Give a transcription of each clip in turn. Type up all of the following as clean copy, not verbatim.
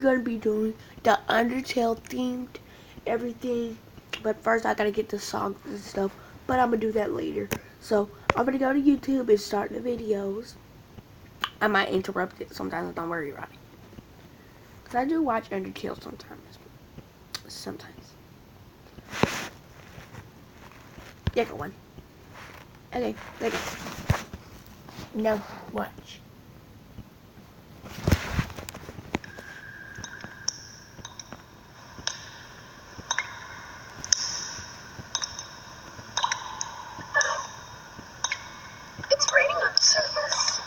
gonna be doing the Undertale themed everything, but first I gotta get the songs and stuff, but I'm gonna do that later. So I'm gonna go to YouTube and start the videos. I might interrupt it sometimes, don't worry about it, because I do watch Undertale sometimes. There go one. Okay, there go. Now watch. It's raining on the surface.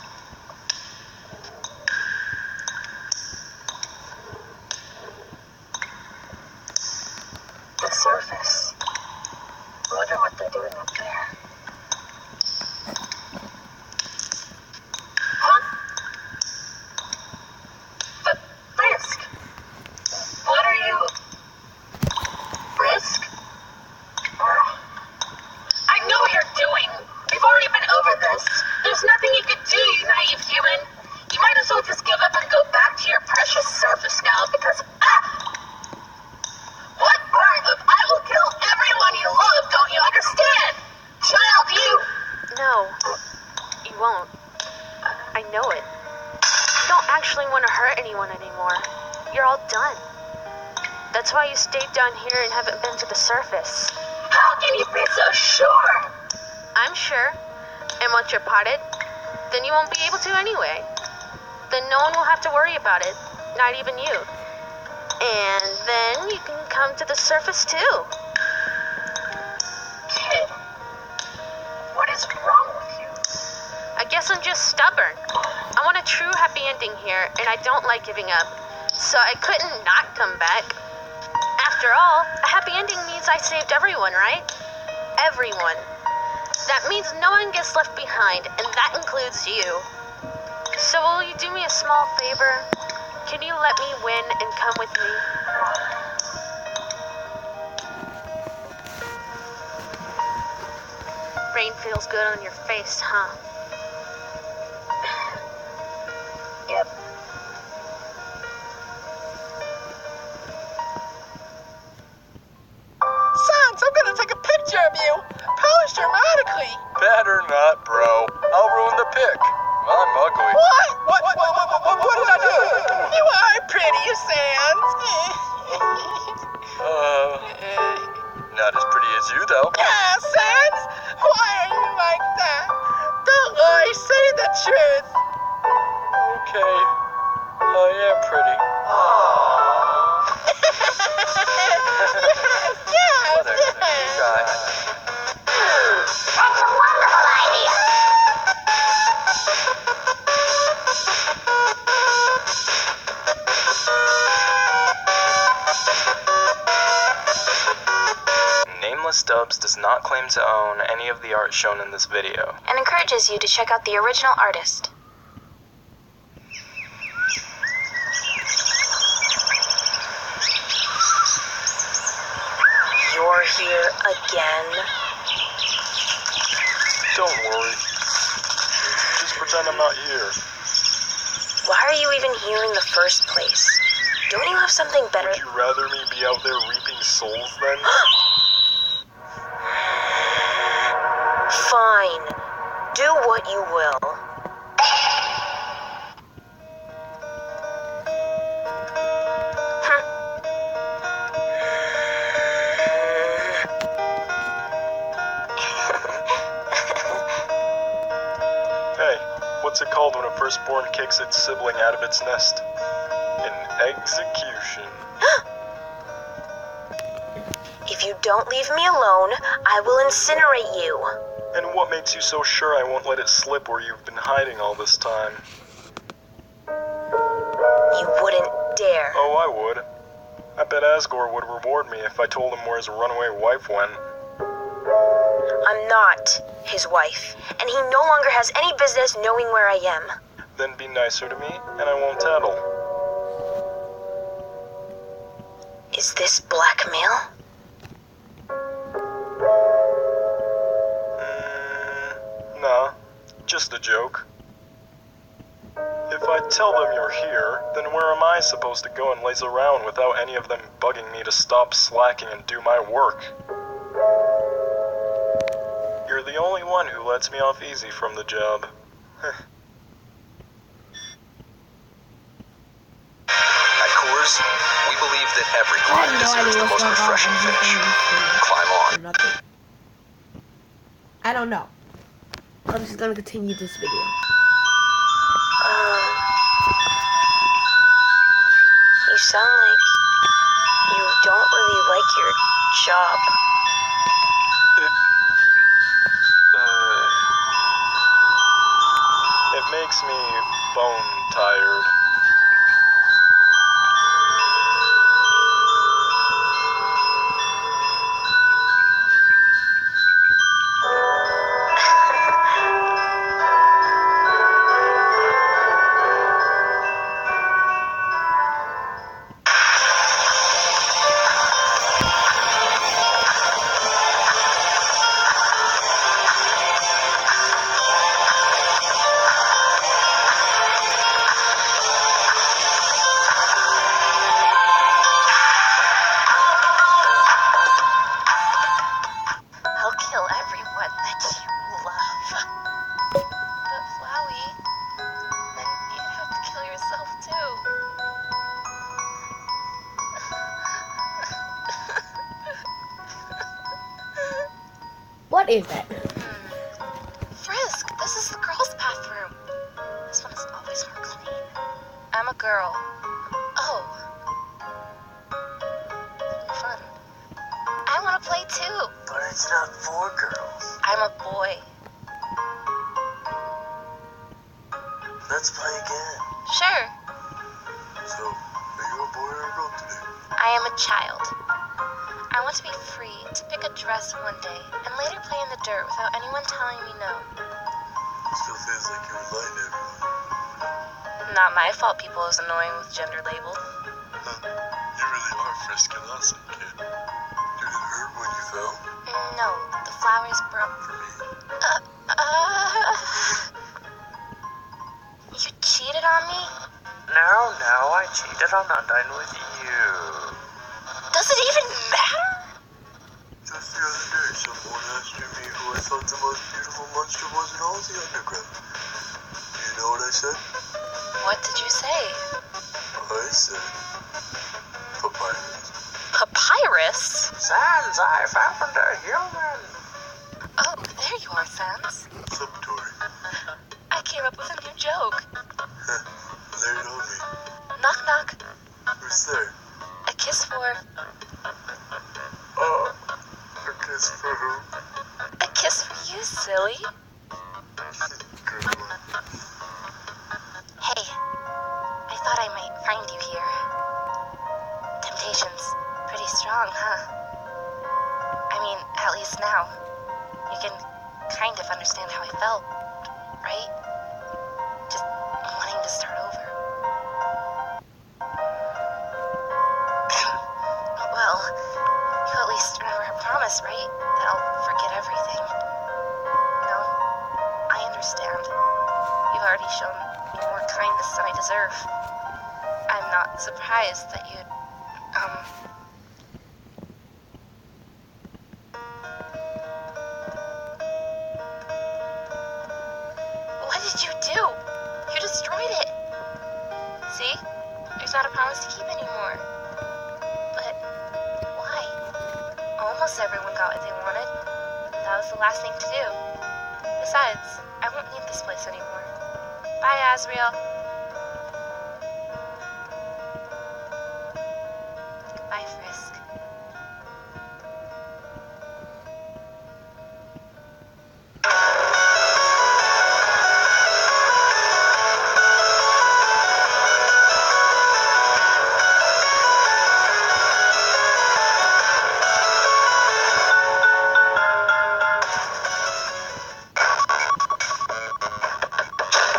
The surface. I wonder what they're doing up there. Huh? But Frisk! What are you... Frisk? I know what you're doing. We've already been over this. There's nothing you can do, you naive human. You might as well just give up and go back to your precious surface now, because, what part of I will kill everyone you love don't you understand? Child, you... No, you won't. I know it. You don't actually want to hurt anyone anymore. You're all done. That's why you stayed down here and haven't been to the surface. How can you be so sure? I'm sure. And once you're potted, then you won't be able to anyway. Then no one will have to worry about it, not even you. And then you can come to the surface too. Kid, what is wrong with you? I guess I'm just stubborn. I want a true happy ending here, and I don't like giving up. So I couldn't not come back. After all, a happy ending means I saved everyone, right? Everyone. That means no one gets left behind, and that includes you. So will you do me a small favor? Can you let me win and come with me? Rain feels good on your face, huh? Yep. Sans, I'm gonna take a picture of you. Pose dramatically. Better not, bro. I'll ruin the pic. I'm ugly. What did I do? You are pretty, Sans. Not as pretty as you, though. Yeah, Sans. Why are you like that? Don't lie, say the truth. Okay. I am pretty. Yes. Whatever. You try. That's a wonderful idea. Nameless Dubs does not claim to own any of the art shown in this video. And encourages you to check out the original artist. You're here again? Don't worry. Just pretend I'm not here. Why are you even here in the first place? Don't you have something better? Would you rather me be out there reaping souls then? Fine. Do what you will. Hey, what's it called when a firstborn kicks its sibling out of its nest? An execution. If you don't leave me alone, I will incinerate you. And what makes you so sure I won't let it slip where you've been hiding all this time? You wouldn't dare. Oh, I would. I bet Asgore would reward me if I told him where his runaway wife went. I'm not his wife, and he no longer has any business knowing where I am. Then be nicer to me, and I won't tattle. Is this blackmail? Nah, just a joke. If I tell them you're here, then where am I supposed to go and laze around without any of them bugging me to stop slacking and do my work? You're the only one who lets me off easy from the job. At Coors, we believe that every I client have no deserves idea the what's most going on. refreshing finish. Climb on. Nothing. I don't know. I'm just gonna continue this video. You sound like you don't really like your job. It makes me bone tired. I'll kill everyone that you love. But Flowey, then you'd have to kill yourself too. What is that? Frisk, this is the girls' bathroom. This one is always more clean. I'm a girl. Oh. Fun. I want to play too. But it's not for girls. I'm a boy. Let's play again. Sure, So, are you a boy or a girl today? I am a child. I want to be free to pick a dress one day and later play in the dirt without anyone telling me no. Still feels like you're lying to everyone. Not my fault people is annoying with gender labeled. You really are frisky awesome, kid. Did it hurt when you fell? No, the flowers broke. For me? You cheated on me? No, I cheated. I'm not done with you. Does it even matter? Just the other day, someone asked me who I thought the most beautiful monster was in all the underground. You know what I said? What did you say? I said, papyrus. Papyrus? Sans, I found a human. Oh, there you are, Sans. What's up, Tori? I came up with a new joke. Lay it on me. Knock, knock. Who's there? A kiss for... A kiss for who? A kiss for you, silly. Good one. Hey, I thought I might find you here. Temptation's pretty strong, huh? I mean, at least now. You can kind of understand how I felt, right? Just wanting to start over. Well, you at least remember our promise, right? That I'll forget everything. No? I understand. You've already shown me more kindness than I deserve. I'm not surprised that you'd, What did you do? You destroyed it. See? There's not a promise to keep anymore. But why? Almost everyone got what they wanted. That was the last thing to do. Besides, I won't need this place anymore. Bye, Azriel. Goodbye, Frisk.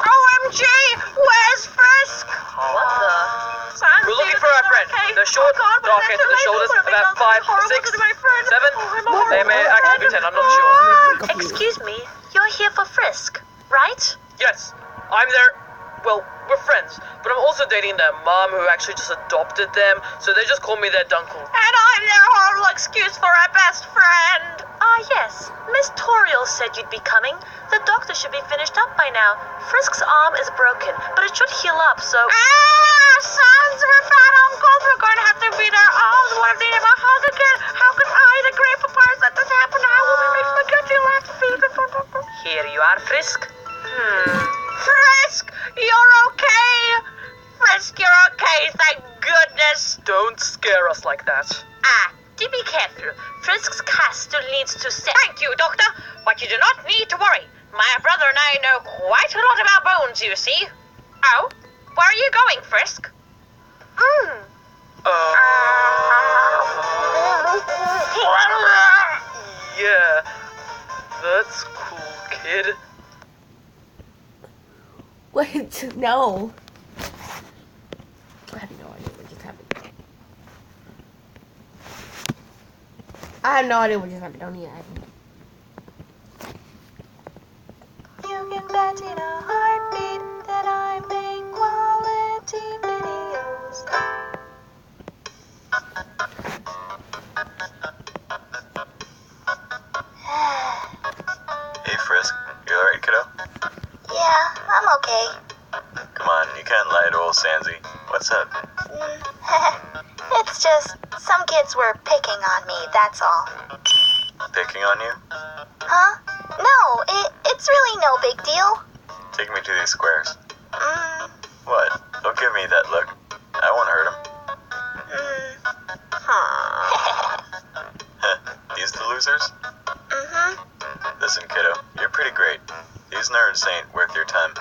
OMG! Where's Frisk? What the? We're looking for our friend. They're short, dark head to the shoulders, about 5, 6, 7. They may actually be 10, I'm not sure. Excuse me, you're here for Frisk, right? Yes, I'm there. well, we're friends, but I'm also dating their mom who actually just adopted them, so they just call me their dunkle. And I'm their horrible excuse for a best friend. Yes. Miss Toriel said you'd be coming. The doctor should be finished up by now. Frisk's arm is broken, but it should heal up, so... Sans, we're fat uncles. We're going to have to beat our arms. What if they never hug again? How can I, the great papyrus, let this happen? How will we make spaghetti last season? Here you are, Frisk. Frisk, you're okay. Frisk, you're okay, thank goodness. Don't scare us like that. Do be careful. Frisk's cast still needs to set. Thank you, Doctor, but you do not need to worry. My brother and I know quite a lot about bones, you see. Oh, where are you going, Frisk? Yeah, that's cool, kid. Wait, no. I have no idea what just happened. I have no idea what just happened. Don't even ask me. You can bet in a heartbeat that I make quality videos. Hey, Frisk. You alright, kiddo? Yeah, I'm okay. Come on, you can't lie to old Sansy. What's up? It's just some kids were picking on me, that's all. Picking on you? Huh? No, it's really no big deal. Take me to these squares. What? Don't give me that look. I won't hurt him. These the losers? Listen, kiddo, you're pretty great. These nerds ain't worth your time.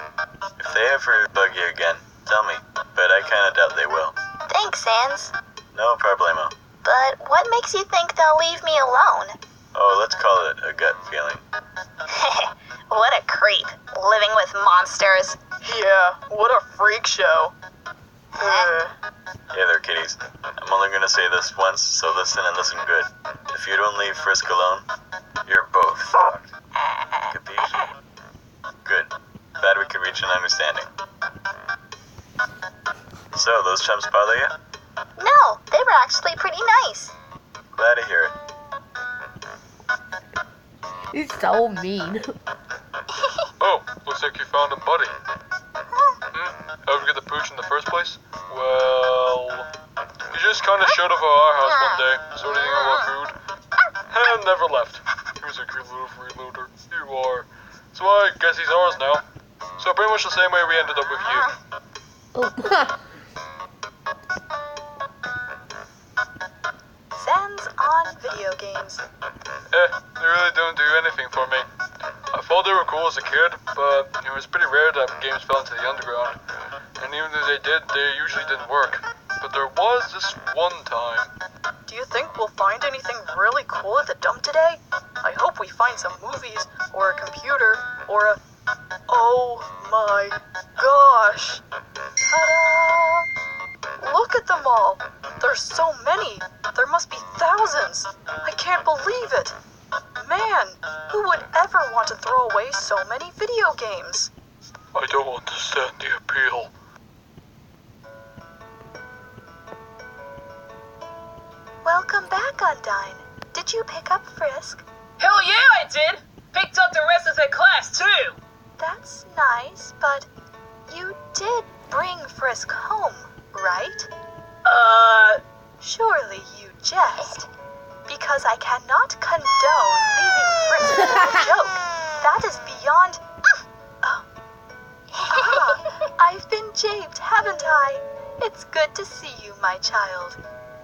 If they ever bug you again, tell me, but I kinda doubt they will. Thanks, Sans. No problemo. But what makes you think they'll leave me alone? Oh, let's call it a gut feeling. What a creep, living with monsters. Yeah, what a freak show. Hey there, kiddies. I'm only gonna say this once, so listen and listen good. If you don't leave Frisk alone, you're both fucked. Capiche? Good. Glad we could reach an understanding. So, those chumps bother you? No, they were actually pretty nice. Glad to hear it. He's so mean. Oh, looks like you found a buddy. Ever get the pooch in the first place? Well, he just kind of showed up at our house one day, started eating all our food, and never left. He was a good little freeloader. You are. So I guess he's ours now. So pretty much the same way we ended up with you. Oh, Sans on video games. They really don't do anything for me. I thought they were cool as a kid, but it was pretty rare that games fell into the underground. And even though they did, they usually didn't work. But there was this one time. Do you think we'll find anything really cool at the dump today? I hope we find some movies, or a computer, or a... Oh my gosh! Ta-da! Look at them all! There's so many! There must be thousands! I can't believe it! Man, who would ever want to throw away so many video games? I don't understand the appeal. Welcome back, Undyne. Did you pick up Frisk? Hell yeah, I did! Picked up the rest of the class, too! That's nice, but you did bring Frisk home, right? Surely you jest. Because I cannot condone leaving Frisk for a joke. That is beyond... I've been japed, haven't I? It's good to see you, my child.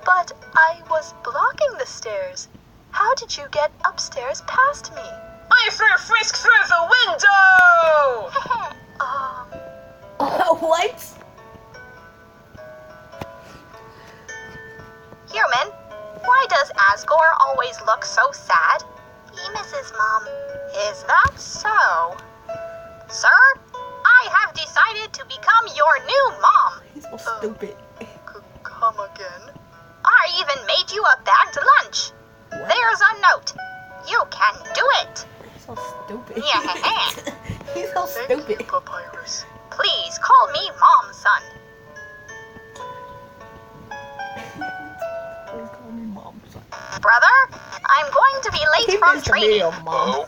But I was blocking the stairs. How did you get upstairs past me? I threw Frisk through the window! what? Human, why does Asgore always look so sad? He misses Mom. Is that so? Sir, I have decided to become your new mom. He's so stupid. Come again? I even made you a bagged lunch. What? There's a note. You can do it. He's so stupid. Yeah. He's so Thank you, stupid. Papyrus. please call me Mom, son. Please call me Mom. Brother, I'm going to be late from training. Oh,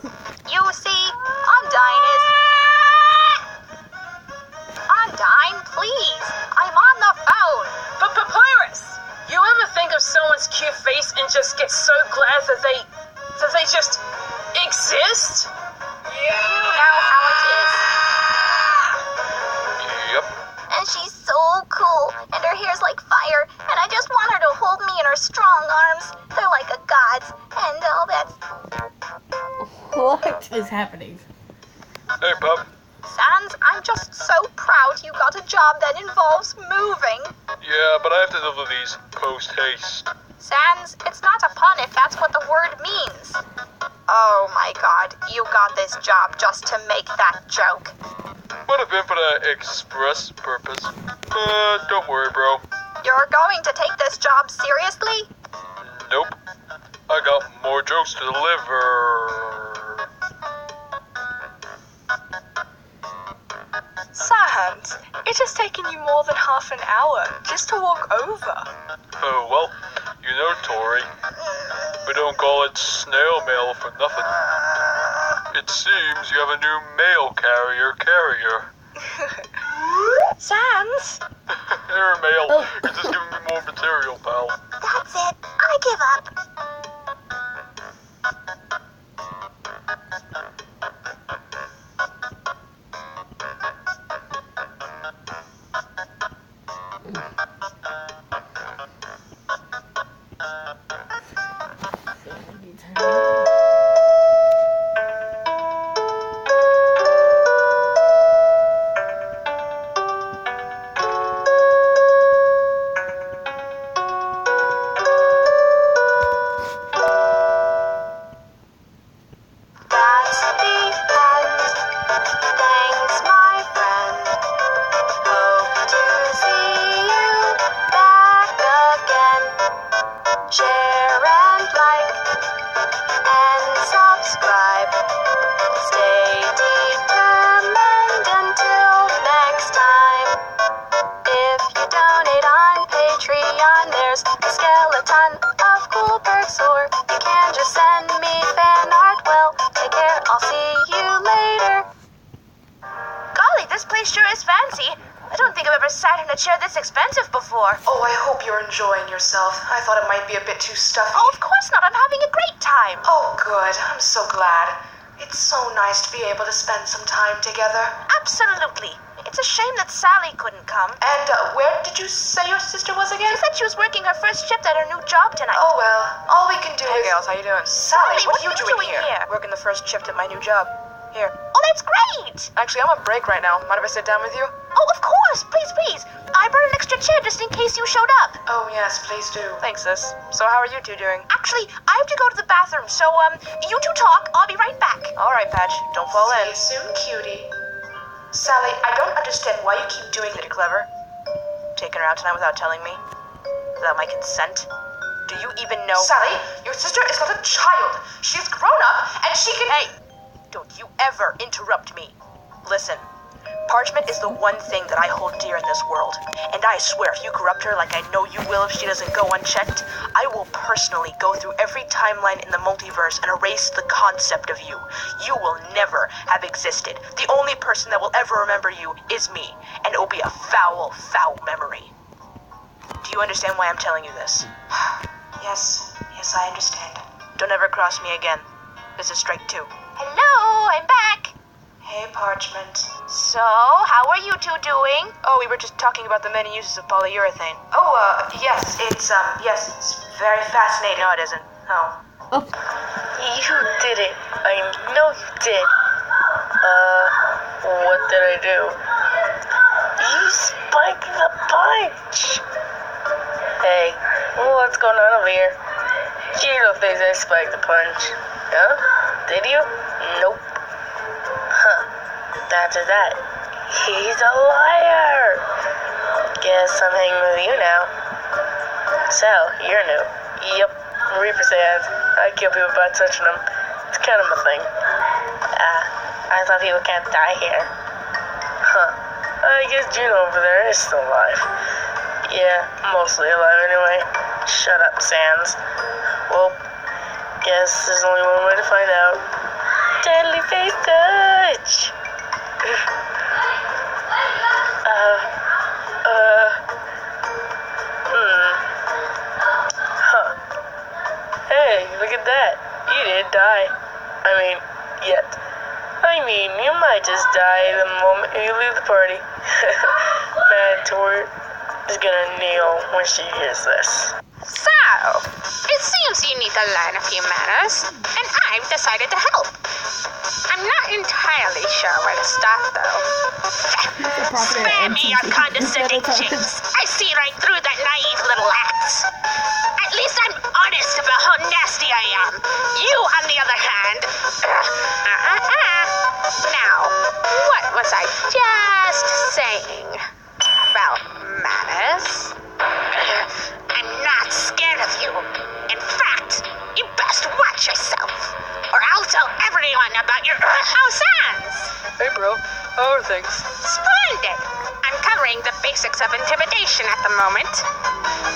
You see, Undyne is... Undyne, please. I'm on the phone. But Papyrus, you ever think of someone's cute face and just get so glad that they just exist? You know how it is. yep. And she's so cool, and her hair's like fire, and I just want her to hold me in her strong arms. They're like a god's, and all that's... What is happening? Hey, Pop. Sans, I'm just so proud you got a job that involves moving. Yeah, but I have to deliver these post-haste. Sans, it's not a pun if that's what the word means. Oh my god, you got this job just to make that joke. Would have been for the express purpose. But don't worry, bro. You're going to take this job seriously? Nope. I got more jokes to deliver. Sans, it has taken you more than half an hour just to walk over. Oh, well, you know, Tori, we don't call it snail mail for nothing. It seems you have a new mail carrier. Sans? Here, mail. You're just giving me more material, pal. That's it. I give up. That's the end. Thanks, my friend. Hope to see you back again. Share and like and subscribe. Stay determined until next time. If you donate on Patreon, there's a skeleton of cool perks, or you can just send me fan art. Well, take care, I'll see you later. Golly, this place sure is fancy. I don't think I've ever sat in a chair this expensive before. Oh, I hope you're enjoying yourself. I thought it might be a bit too stuffy. Oh, of course not. I'm having a great time. Oh, good. I'm so glad. It's so nice to be able to spend some time together. Absolutely. It's a shame that Sally couldn't come. And where did you say your sister was again? She said she was working her first shift at her new job tonight. Oh, well, all we can do Hey is... girls, how you doing? Sally, Sally, what are you doing here? Working the first shift at my new job. Here. Oh, that's great. Actually, I'm on break right now. Mind if I sit down with you? Oh, of course. Please, please. I brought an extra chair just in case you showed up. Oh, yes, please do. Thanks, sis. So how are you two doing? Actually, I have to go to the bathroom, so, you two talk. I'll be right back. All right, Patch. Don't fall See in. you soon, cutie. Sally, I don't understand why you keep doing Pretty that. clever. Taking her out tonight without telling me? Without my consent? Do you even know? Sally, your sister is not a child. She's grown up, and she can... Hey! Don't you ever interrupt me. Listen, Parchment is the one thing that I hold dear in this world. And I swear, if you corrupt her like I know you will if she doesn't go unchecked, I will personally go through every timeline in the multiverse and erase the concept of you. You will never have existed. The only person that will ever remember you is me, and it will be a foul, foul memory. Do you understand why I'm telling you this? Yes, I understand. Don't ever cross me again. This is strike 2. Hello, I'm back. Hey, Parchment. So, how are you two doing? Oh, we were just talking about the many uses of polyurethane. Oh, yes, it's very fascinating. No, it isn't. Oh. You did it. I know you did. What did I do? You spiked the punch. Hey, what's going on over here? Giro thinks I spiked the punch. Huh? Did you? Nope. Huh. After that, he's a liar. Guess I'm hanging with you now. So, you're new. Yep. Reaper Sands. I kill people by touching them. It's kind of my thing. I thought people can't die here. Huh. I I guess Juno over there is still alive. Yeah, mostly alive anyway. Shut up, Sans. Well, guess there's only one way to find out. Deadly face touch! Hey, look at that. You didn't die. I mean, yet. I mean, you might just die the moment you leave the party. Mad Tort is gonna kneel when she hears this. So, it seems you need to learn a few manners, and I've decided to help. I'm not entirely sure where to start, though. Spare me your condescending cheeks. I see right through that naive little act. At least I'm honest about how nasty I am. You, on the other hand... Now, what was I just saying about manners? I'm not scared of you. In fact, you best watch yourself, or I'll tell everyone about your Sans. Hey, bro. How are things? Splendid. I'm covering the basics of intimidation at the moment,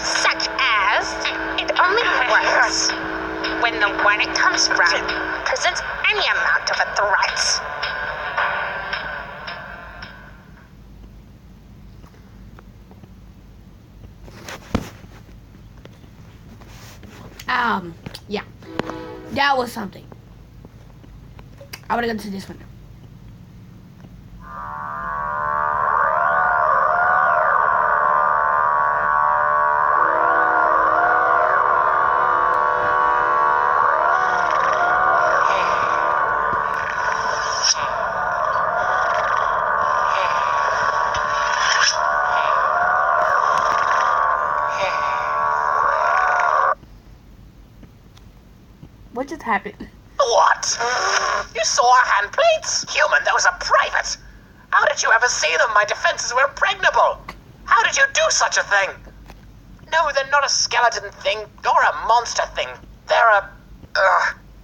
such as it only works when the one it comes from presents any amount of a threat. Yeah. That was something. I wanna go to this one. What just happened? What? You saw our handplates? Human, those are private. How did you ever see them? My defenses were impregnable. How did you do such a thing? No, they're not a skeleton thing, or a monster thing. They're a...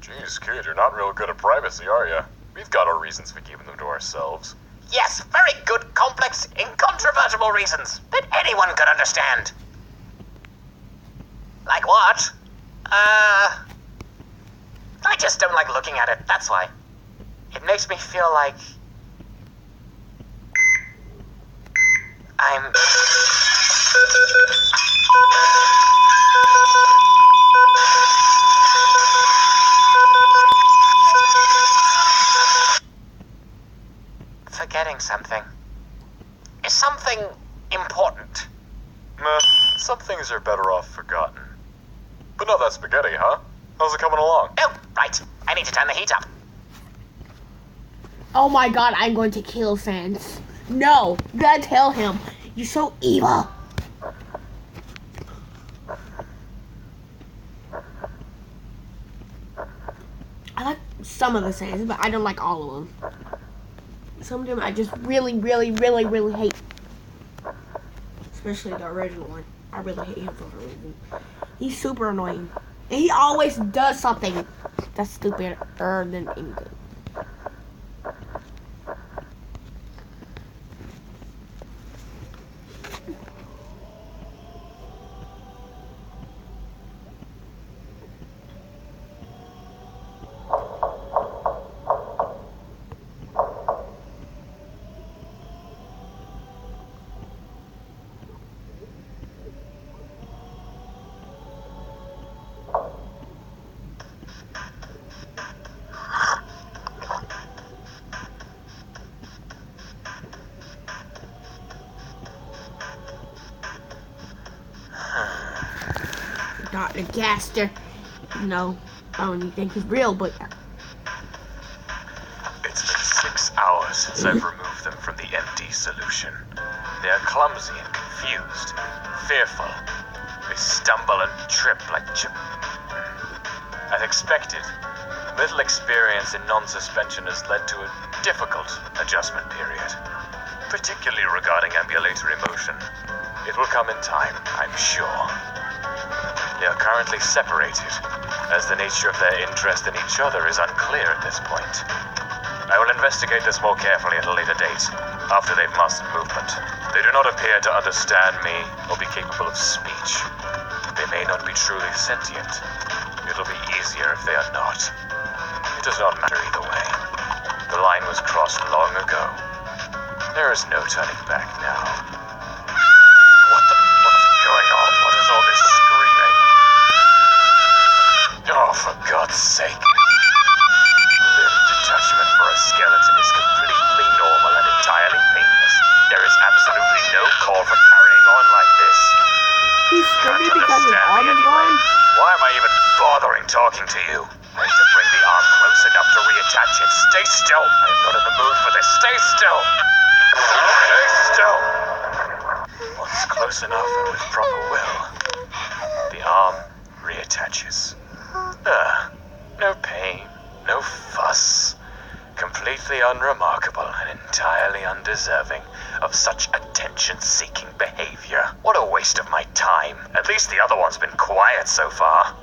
Jeez, kid, you're not real good at privacy, are you? We've got our reasons for keeping them to ourselves. Yes, very good, complex, incontrovertible reasons that anyone could understand. Like what? I just don't like looking at it, that's why. It makes me feel like... I'm... forgetting something. Is something important? Meh, some things are better off forgotten. But not that spaghetti, huh? How's it coming along? Oh, right. I need to turn the heat up. Oh my god, I'm going to kill Sans. No, you gotta tell him. You're so evil. I like some of the Sans, but I don't like all of them. Some of them I just really hate. Especially the original one. I really hate him for some reason. He's super annoying. And he always does something that's stupider than anything. Dr. Gaster. No, I don't even think he's real, but... It's been 6 hours since I've removed them from the empty solution. They are clumsy and confused, fearful. They stumble and trip like As expected, little experience in non-suspension has led to a difficult adjustment period, particularly regarding ambulatory motion. It will come in time, I'm sure. They are currently separated, as the nature of their interest in each other is unclear at this point. I will investigate this more carefully at a later date. after they've mastered movement. They do not appear to understand me or be capable of speech. They may not be truly sentient. It'll be easier if they are not. It does not matter either way. The line was crossed long ago. There is no turning back now. What's going on? What is all this screaming? Oh, for God's sake. Limb detachment for a skeleton is completely normal and entirely painless. There is absolutely no call for carrying on like this. He's screaming because his arm is gone? Why am I even bothering talking to you? I need to bring the arm close enough to reattach it. Stay still. I am not in the mood for this. Stay still. Stay still. Once close enough and with proper will, the arm reattaches. No pain, no fuss. Completely unremarkable and entirely undeserving of such attention-seeking behavior. What a waste of my time. At least the other one's been quiet so far.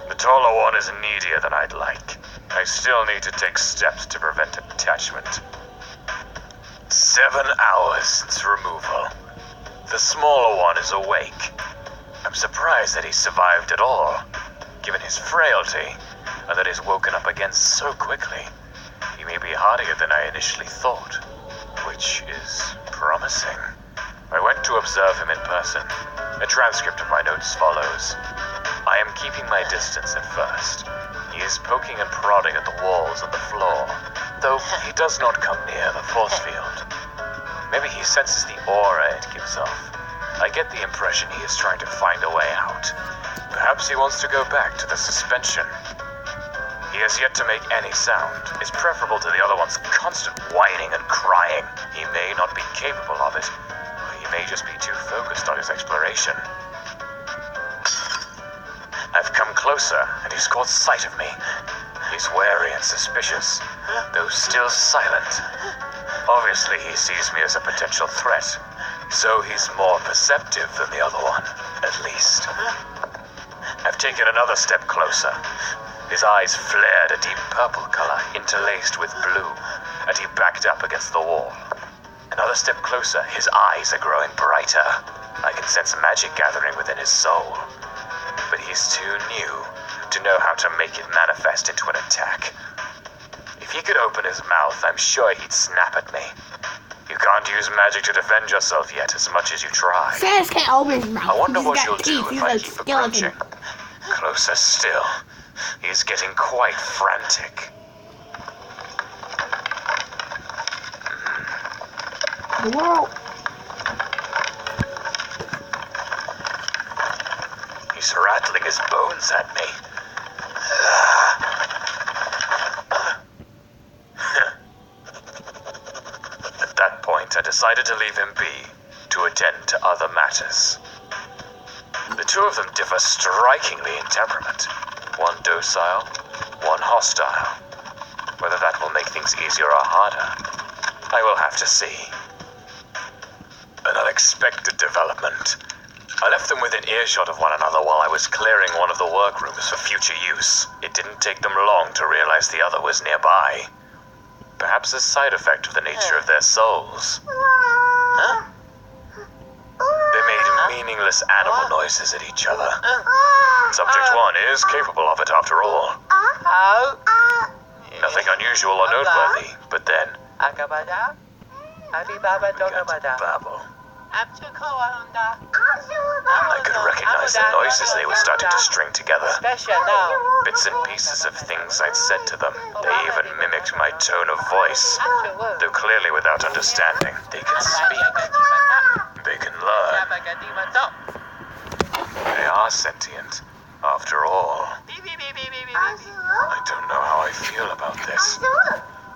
The taller one is needier than I'd like. I still need to take steps to prevent attachment. 7 hours since removal. The smaller one is awake. I'm surprised that he survived at all, given his frailty, and that he's woken up again so quickly. He may be hardier than I initially thought, which is promising. I went to observe him in person. A transcript of my notes follows. I am keeping my distance at first. He is poking and prodding at the walls and the floor, though he does not come near the force field. Maybe he senses the aura it gives off. I get the impression he is trying to find a way out. Perhaps he wants to go back to the suspension. He has yet to make any sound. It's preferable to the other one's constant whining and crying. He may not be capable of it, or he may just be too focused on his exploration. I've come closer, and he's caught sight of me. He's wary and suspicious, though still silent. Obviously, he sees me as a potential threat, so he's more perceptive than the other one, at least. I've taken another step closer. His eyes flared a deep purple color, interlaced with blue, and he backed up against the wall. Another step closer, his eyes are growing brighter. I can sense magic gathering within his soul. But he's too new to know how to make it manifest into an attack. If he could open his mouth, I'm sure he'd snap at me. You can't use magic to defend yourself yet, as much as you try. Sans can't open his mouth. I wonder He's what got you'll do teeth. if He's I a keep skeleton. approaching. Closer still. He's getting quite frantic. The world. He's rattling his bones at me. At that point, I decided to leave him be, to attend to other matters. The two of them differ strikingly in temperament. One docile, one hostile. Whether that will make things easier or harder, I will have to see. An unexpected development. I left them within earshot of one another while I was clearing one of the workrooms for future use. It didn't take them long to realize the other was nearby. Perhaps a side effect of the nature of their souls. Huh? They made meaningless animal noises at each other. Subject one is capable of it after all. Nothing unusual or noteworthy, but then I began to babble. I could recognize the noises they were starting to string together. Bits and pieces of things I'd said to them. They even mimicked my tone of voice, though clearly without understanding. They can speak. They can learn. They are sentient, after all. I don't know how I feel about this.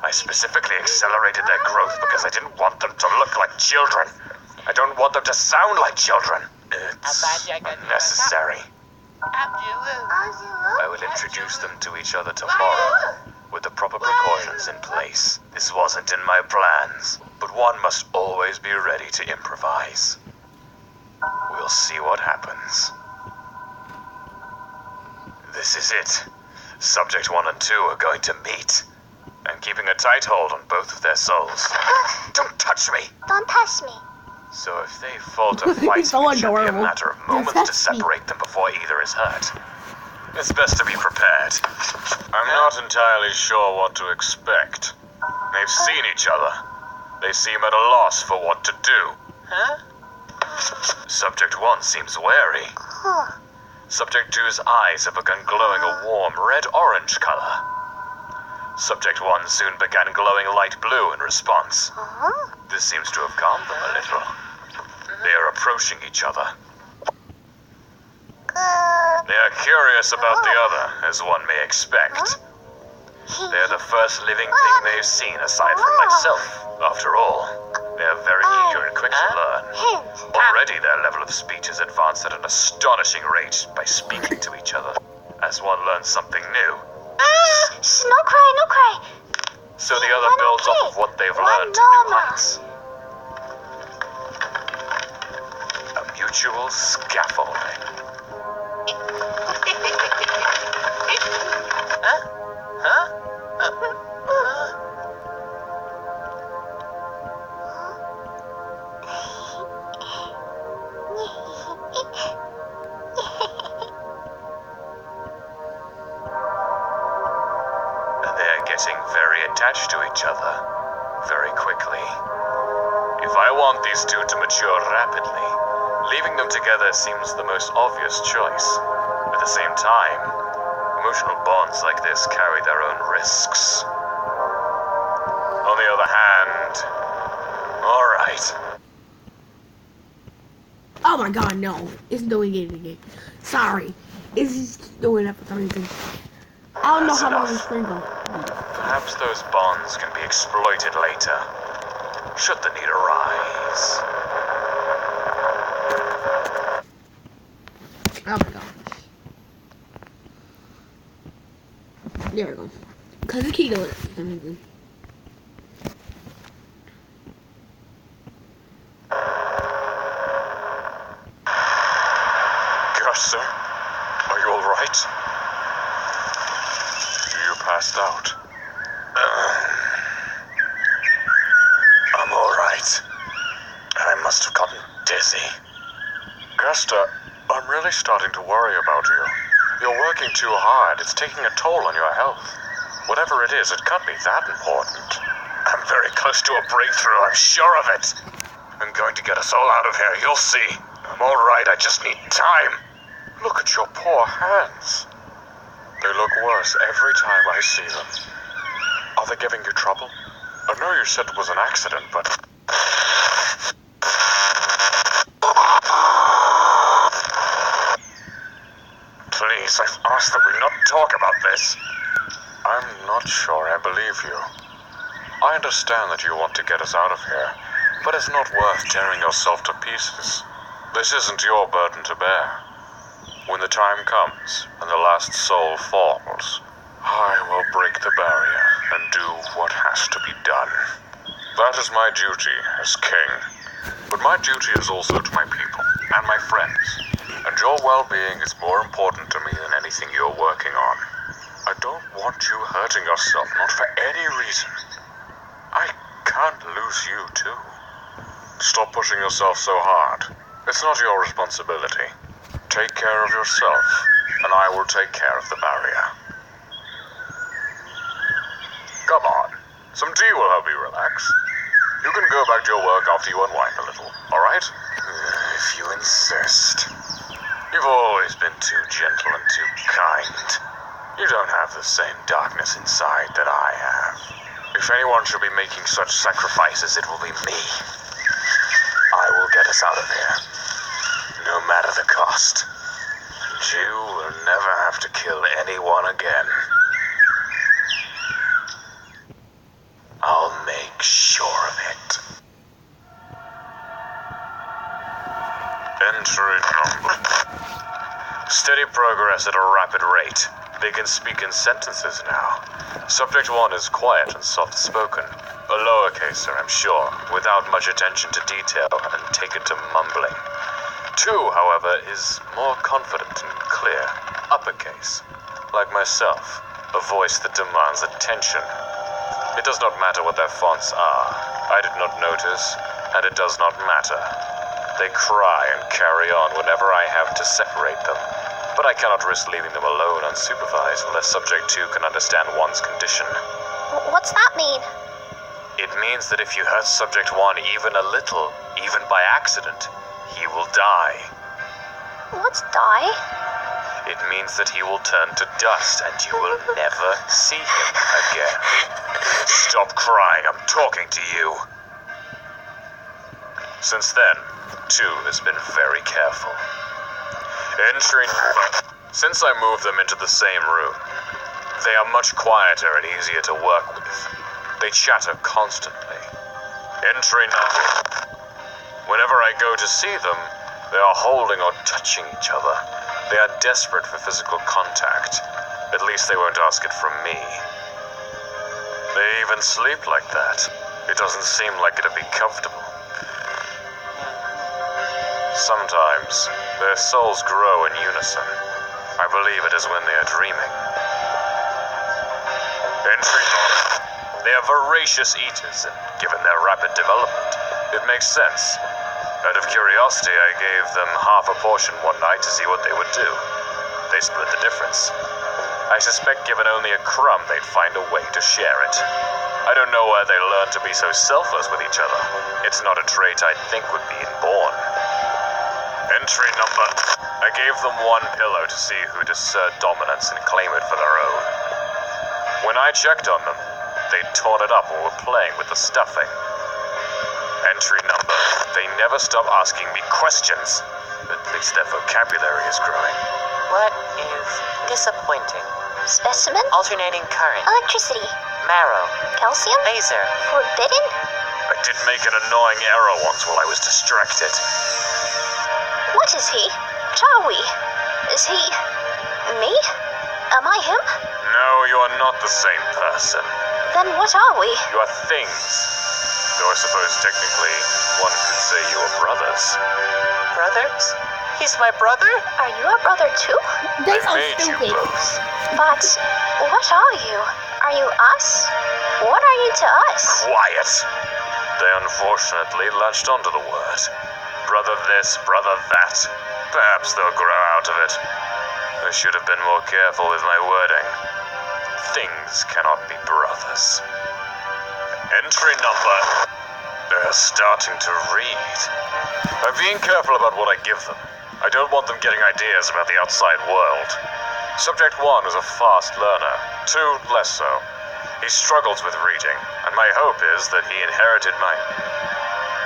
I specifically accelerated their growth because I didn't want them to look like children. I don't want them to sound like children. It's unnecessary. I will introduce them to each other tomorrow, with the proper precautions in place. This wasn't in my plans, but one must always be ready to improvise. We'll see what happens. This is it. Subject 1 and 2 are going to meet. I'm keeping a tight hold on both of their souls. Don't touch me! Don't touch me. So if they fall to fighting, So it should be a adorable. matter of Just moments to touch me. separate them before either is hurt. It's best to be prepared. I'm not entirely sure what to expect. They've seen each other. They seem at a loss for what to do. Subject 1 seems wary. Subject 2's eyes have begun glowing a warm red-orange color. Subject 1 soon began glowing light blue in response. This seems to have calmed them a little. They are approaching each other. They are curious about the other, as one may expect. They are the first living thing they've seen aside from myself, after all. They are very eager and quick to learn. Already their level of speech has advanced at an astonishing rate by speaking to each other, as one learns something new. Shh, no cry, no cry. So the other builds off of what they've learned to new heights. A mutual scaffolding. Getting very attached to each other, very quickly. If I want these two to mature rapidly, leaving them together seems the most obvious choice. At the same time, emotional bonds like this carry their own risks. On the other hand, alright. Oh my god, no. It's doing it again. Sorry. It's just doing that for some reason. I don't know how long this screen goes. Perhaps those bonds can be exploited later, should the need arise. Oh my gosh. There we go. Because the key doing it for some reason. Gosh, sir. Are you alright? You passed out. I'm alright. I must have gotten dizzy. Guster, I'm really starting to worry about you. You're working too hard. It's taking a toll on your health. Whatever it is, it can't be that important. I'm very close to a breakthrough, I'm sure of it. I'm going to get us all out of here, you'll see. I'm alright, I just need time. Look at your poor hands. They look worse every time I see them. Are they giving you trouble? I know you said it was an accident, but... Please, I've asked that we not talk about this. I'm not sure I believe you. I understand that you want to get us out of here, but it's not worth tearing yourself to pieces. This isn't your burden to bear. When the time comes and the last soul falls, I will break the barrier and do what has to be done. That is my duty as king. But my duty is also to my people and my friends. And your well-being is more important to me than anything you're working on. I don't want you hurting yourself, not for any reason. I can't lose you too. Stop pushing yourself so hard. It's not your responsibility. Take care of yourself, and I will take care of the barrier. Come on. Some tea will help you relax. You can go back to your work after you unwind a little, alright? If you insist. You've always been too gentle and too kind. You don't have the same darkness inside that I have. If anyone should be making such sacrifices, it will be me. I will get us out of here, no matter the cost. And you will never have to kill anyone again. I'll make sure of it. Entry number. Steady progress at a rapid rate. They can speak in sentences now. Subject 1 is quiet and soft-spoken. A lowercaser, I'm sure, without much attention to detail and taken to mumbling. 2, however, is more confident and clear. Uppercase. Like myself. A voice that demands attention. It does not matter what their fonts are. I did not notice, and it does not matter. They cry and carry on whenever I have to separate them. But I cannot risk leaving them alone unsupervised unless Subject 2 can understand one's condition. What's that mean? It means that if you hurt Subject 1 even a little, even by accident, he will die. What's die? It means that he will turn to dust and you will never see him again. Stop crying, I'm talking to you. Since then, 2 has been very careful. Since I moved them into the same room, they are much quieter and easier to work with. They chatter constantly. Entry number. Whenever I go to see them, they are holding or touching each other. They are desperate for physical contact. At least they won't ask it from me. They even sleep like that. It doesn't seem like it'd be comfortable. Sometimes, their souls grow in unison. I believe it is when they are dreaming. Entry. They are voracious eaters, and given their rapid development, it makes sense. Out of curiosity, I gave them half a portion one night to see what they would do. They split the difference. I suspect given only a crumb, they'd find a way to share it. I don't know where they learned to be so selfless with each other. It's not a trait I'd think would be inborn. Entry number. I gave them one pillow to see who'd assert dominance and claim it for their own. When I checked on them, they'd torn it up and were playing with the stuffing. Entry number. They never stop asking me questions. At least their vocabulary is growing. What is disappointing? Specimen? Alternating current. Electricity. Marrow. Calcium? Laser. Forbidden? I did make an annoying error once while I was distracted. What is he? What are we? Is he... me? Am I him? No, you are not the same person. Then what are we? You are things. Though I suppose technically one could say you are brothers. Brothers? He's my brother? Are you our brother too? They I so made you stupid. both. But what are you? Are you us? What are you to us? Quiet. They unfortunately latched onto the word. Brother this, brother that. Perhaps they'll grow out of it. I should have been more careful with my wording. Things cannot be brothers. Entry number. They're starting to read. I'm being careful about what I give them. I don't want them getting ideas about the outside world. Subject 1 was a fast learner. 2, less so. He struggles with reading, and my hope is that he inherited mine.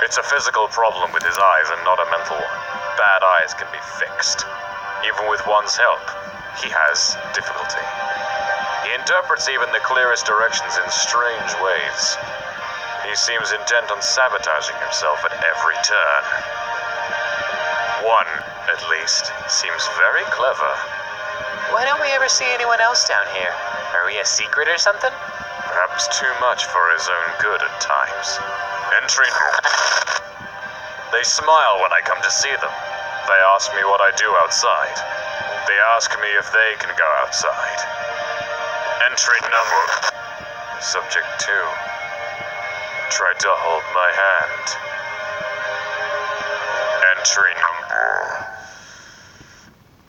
It's a physical problem with his eyes and not a mental one. Bad eyes can be fixed. Even with one's help, he has difficulty. He interprets even the clearest directions in strange ways. He seems intent on sabotaging himself at every turn. One, at least, seems very clever. Why don't we ever see anyone else down here? Are we a secret or something? Perhaps too much for his own good at times. Entry. They smile when I come to see them. They ask me what I do outside. They ask me if they can go outside. Entry number. Subject 2 tried to hold my hand. Entry number.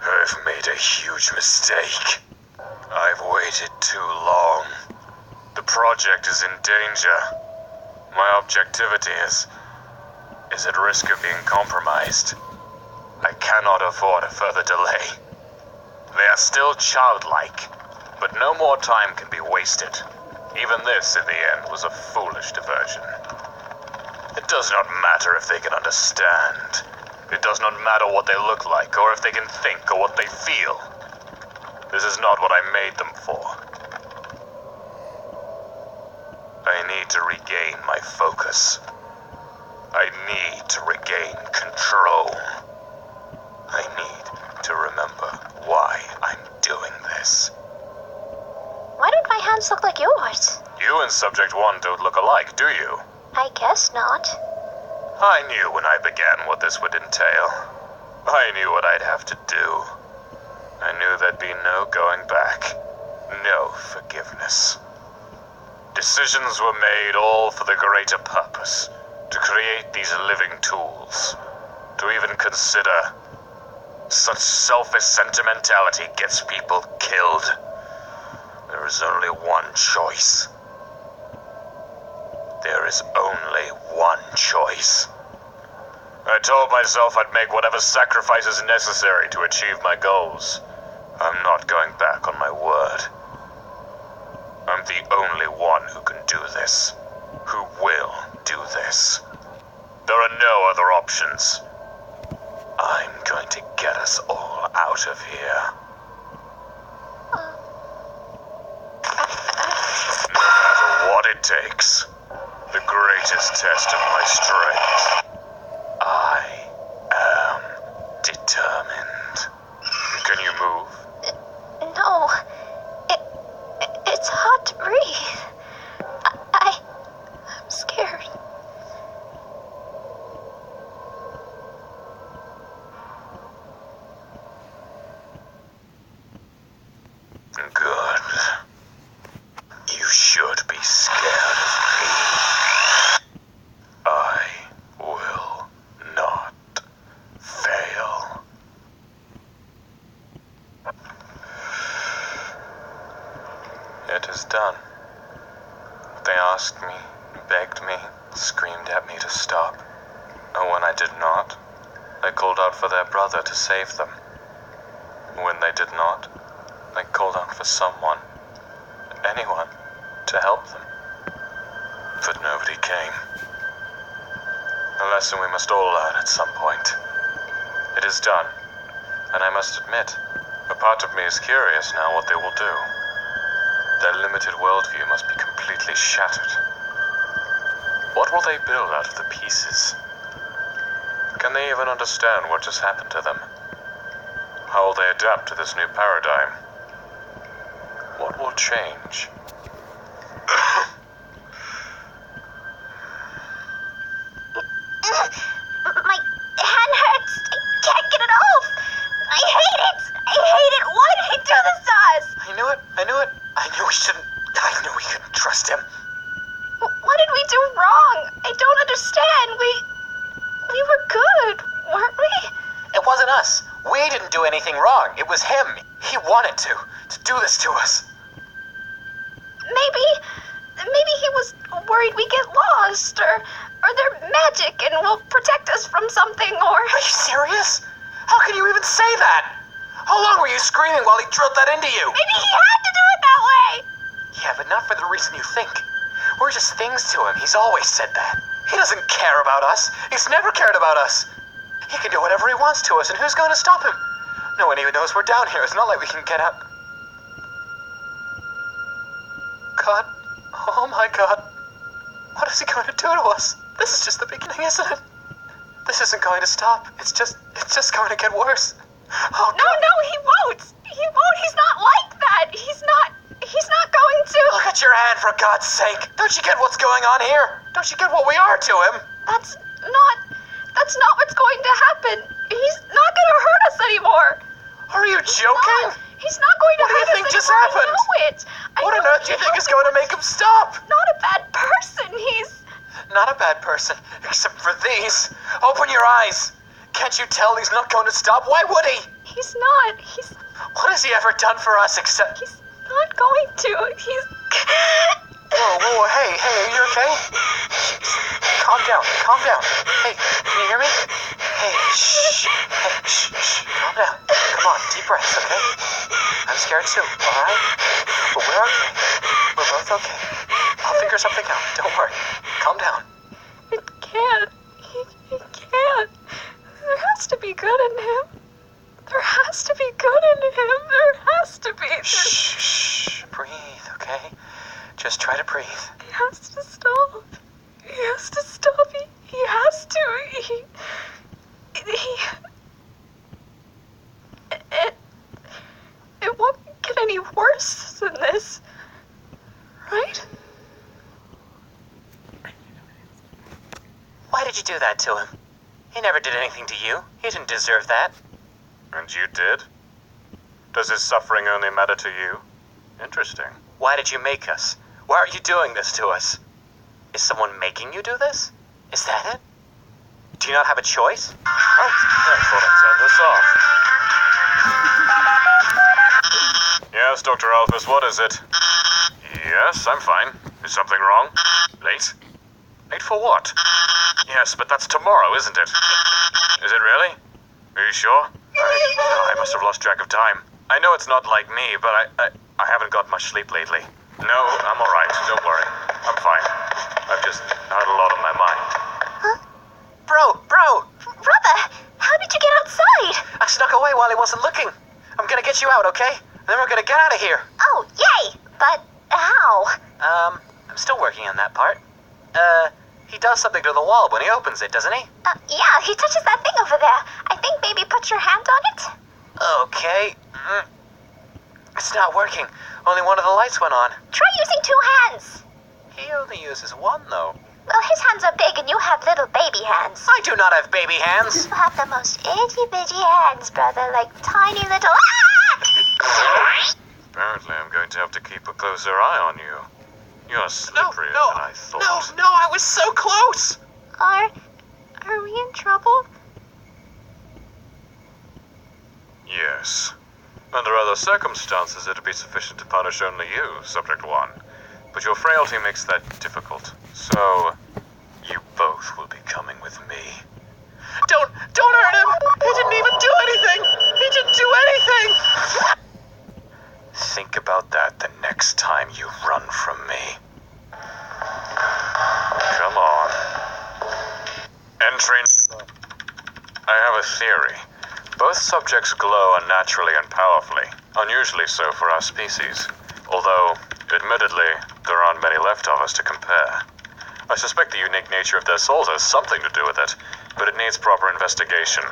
I've made a huge mistake. I've waited too long. The project is in danger. My objectivity is at risk of being compromised. I cannot afford a further delay. They are still childlike, but no more time can be wasted. Even this, in the end, was a foolish diversion. It does not matter if they can understand. It does not matter what they look like, or if they can think, or what they feel. This is not what I made them for. I need to regain my focus. I need to regain control. I need to remember why I'm doing this. Why don't my hands look like yours? You and Subject 1 don't look alike, do you? I guess not. I knew when I began what this would entail. I knew what I'd have to do. I knew there'd be no going back. no forgiveness. Decisions were made all for the greater purpose, to create these living tools. To even consider such selfish sentimentality gets people killed. There is only one choice. There is only one choice. I told myself I'd make whatever sacrifices necessary to achieve my goals. I'm not going back on my word. I'm the only one who can do this. Who will do this. There are no other options. I'm going to get us all out of here. No matter what it takes. The greatest test of my strength. I am determined. Can you move? No. It's hard to breathe. I'm scared. Good. You should be scared of me. I will not fail. It is done. They asked me, begged me, screamed at me to stop. And when I did not, I called out for their brother to save them. When they did not, I called out for someone, anyone, to help them. But nobody came. A lesson we must all learn at some point. It is done, and I must admit, a part of me is curious now what they will do. Their limited worldview must be completely shattered. What will they build out of the pieces? Can they even understand what just happened to them? How will they adapt to this new paradigm? What will change? My hand hurts. I can't get it off. I hate it. I hate it. Why did he do this to us? I knew it. I knew we shouldn't. I knew we couldn't trust him. What did we do wrong? I don't understand. We were good, weren't we? It wasn't us. We didn't do anything wrong. It was him. He wanted to do this to us. Maybe he was worried we get lost, or they're magic and will protect us from something, or... Are you serious? How can you even say that? How long were you screaming while he drilled that into you? Maybe he had to do it that way! Yeah, but not for the reason you think. We're just things to him. He's always said that. He doesn't care about us. He's never cared about us. He can do whatever he wants to us, and who's going to stop him? No one even knows we're down here. It's not like we can get out. God. Oh my God. What is he going to do to us? This is just the beginning, isn't it? This isn't going to stop. It's just going to get worse. Oh, God. No, he won't. He won't. He's not like that. He's not going to. Look at your hand, for God's sake. Don't you get what's going on here? Don't you get what we are to him? That's not what's going to happen. He's not going to hurt us anymore. Are you joking? He's not going to hurt us anymore. What do you think just happened? I know it. What on earth do you think is going to make him stop? Not a bad person. He's not a bad person, except for these. Open your eyes. Can't you tell he's not going to stop? Why would he? He's not. What has he ever done for us except... He's not going to. He's... Whoa, hey, are you okay? Calm down. Hey, can you hear me? Hey, shh. Calm down. Come on, deep breaths, okay? I'm scared too, alright? But we're okay. We're both okay. I'll figure something out. Don't worry. Calm down. It can't. He can't. There has to be good in him. There has to be good in him. There has to be. Shh. Breathe, okay? Just try to breathe. He has to stop. He has to stop. He has to. It won't get any worse than this. Right? Why did you do that to him? He never did anything to you. He didn't deserve that. And you did? Does his suffering only matter to you? Interesting. Why did you make us? Why are you doing this to us? Is someone making you do this? Is that it? Do you not have a choice? Oh, I thought I'd turn this off. Yes, Dr. Alphys, what is it? Yes, I'm fine. Is something wrong? Late? Late for what? Yes, but that's tomorrow, isn't it? Is it really? Are you sure? I must have lost track of time. I know it's not like me, but I haven't got much sleep lately. No, I'm alright. Don't worry. I'm fine. I've just had a lot on my mind. Bro! Brother, how did you get outside? I snuck away while he wasn't looking. I'm gonna get you out, okay? Then we're gonna get out of here. Oh, yay! But how? I'm still working on that part. He does something to the wall when he opens it, doesn't he? Yeah, he touches that thing over there. I think maybe put your hand on it. Okay. It's not working. Only one of the lights went on. Try using 2 hands. He only uses one, though. Well, his hands are big and you have little baby hands. I do not have baby hands. You have the most itty-bitty hands, brother, like tiny little... Apparently, I'm going to have to keep a closer eye on you. You're slipperier than I thought. No, I was so close. Are we in trouble? Yes. Under other circumstances, it'd be sufficient to punish only you, Subject 1. But your frailty makes that difficult. So, you both will be coming with me. Don't hurt him. He didn't even do anything. He didn't do anything. Think about that the next time you run from me. Come on. Entry. I have a theory. Both subjects glow unnaturally and powerfully, unusually so for our species. Although, admittedly, there aren't many left of us to compare. I suspect the unique nature of their souls has something to do with it, but it needs proper investigation.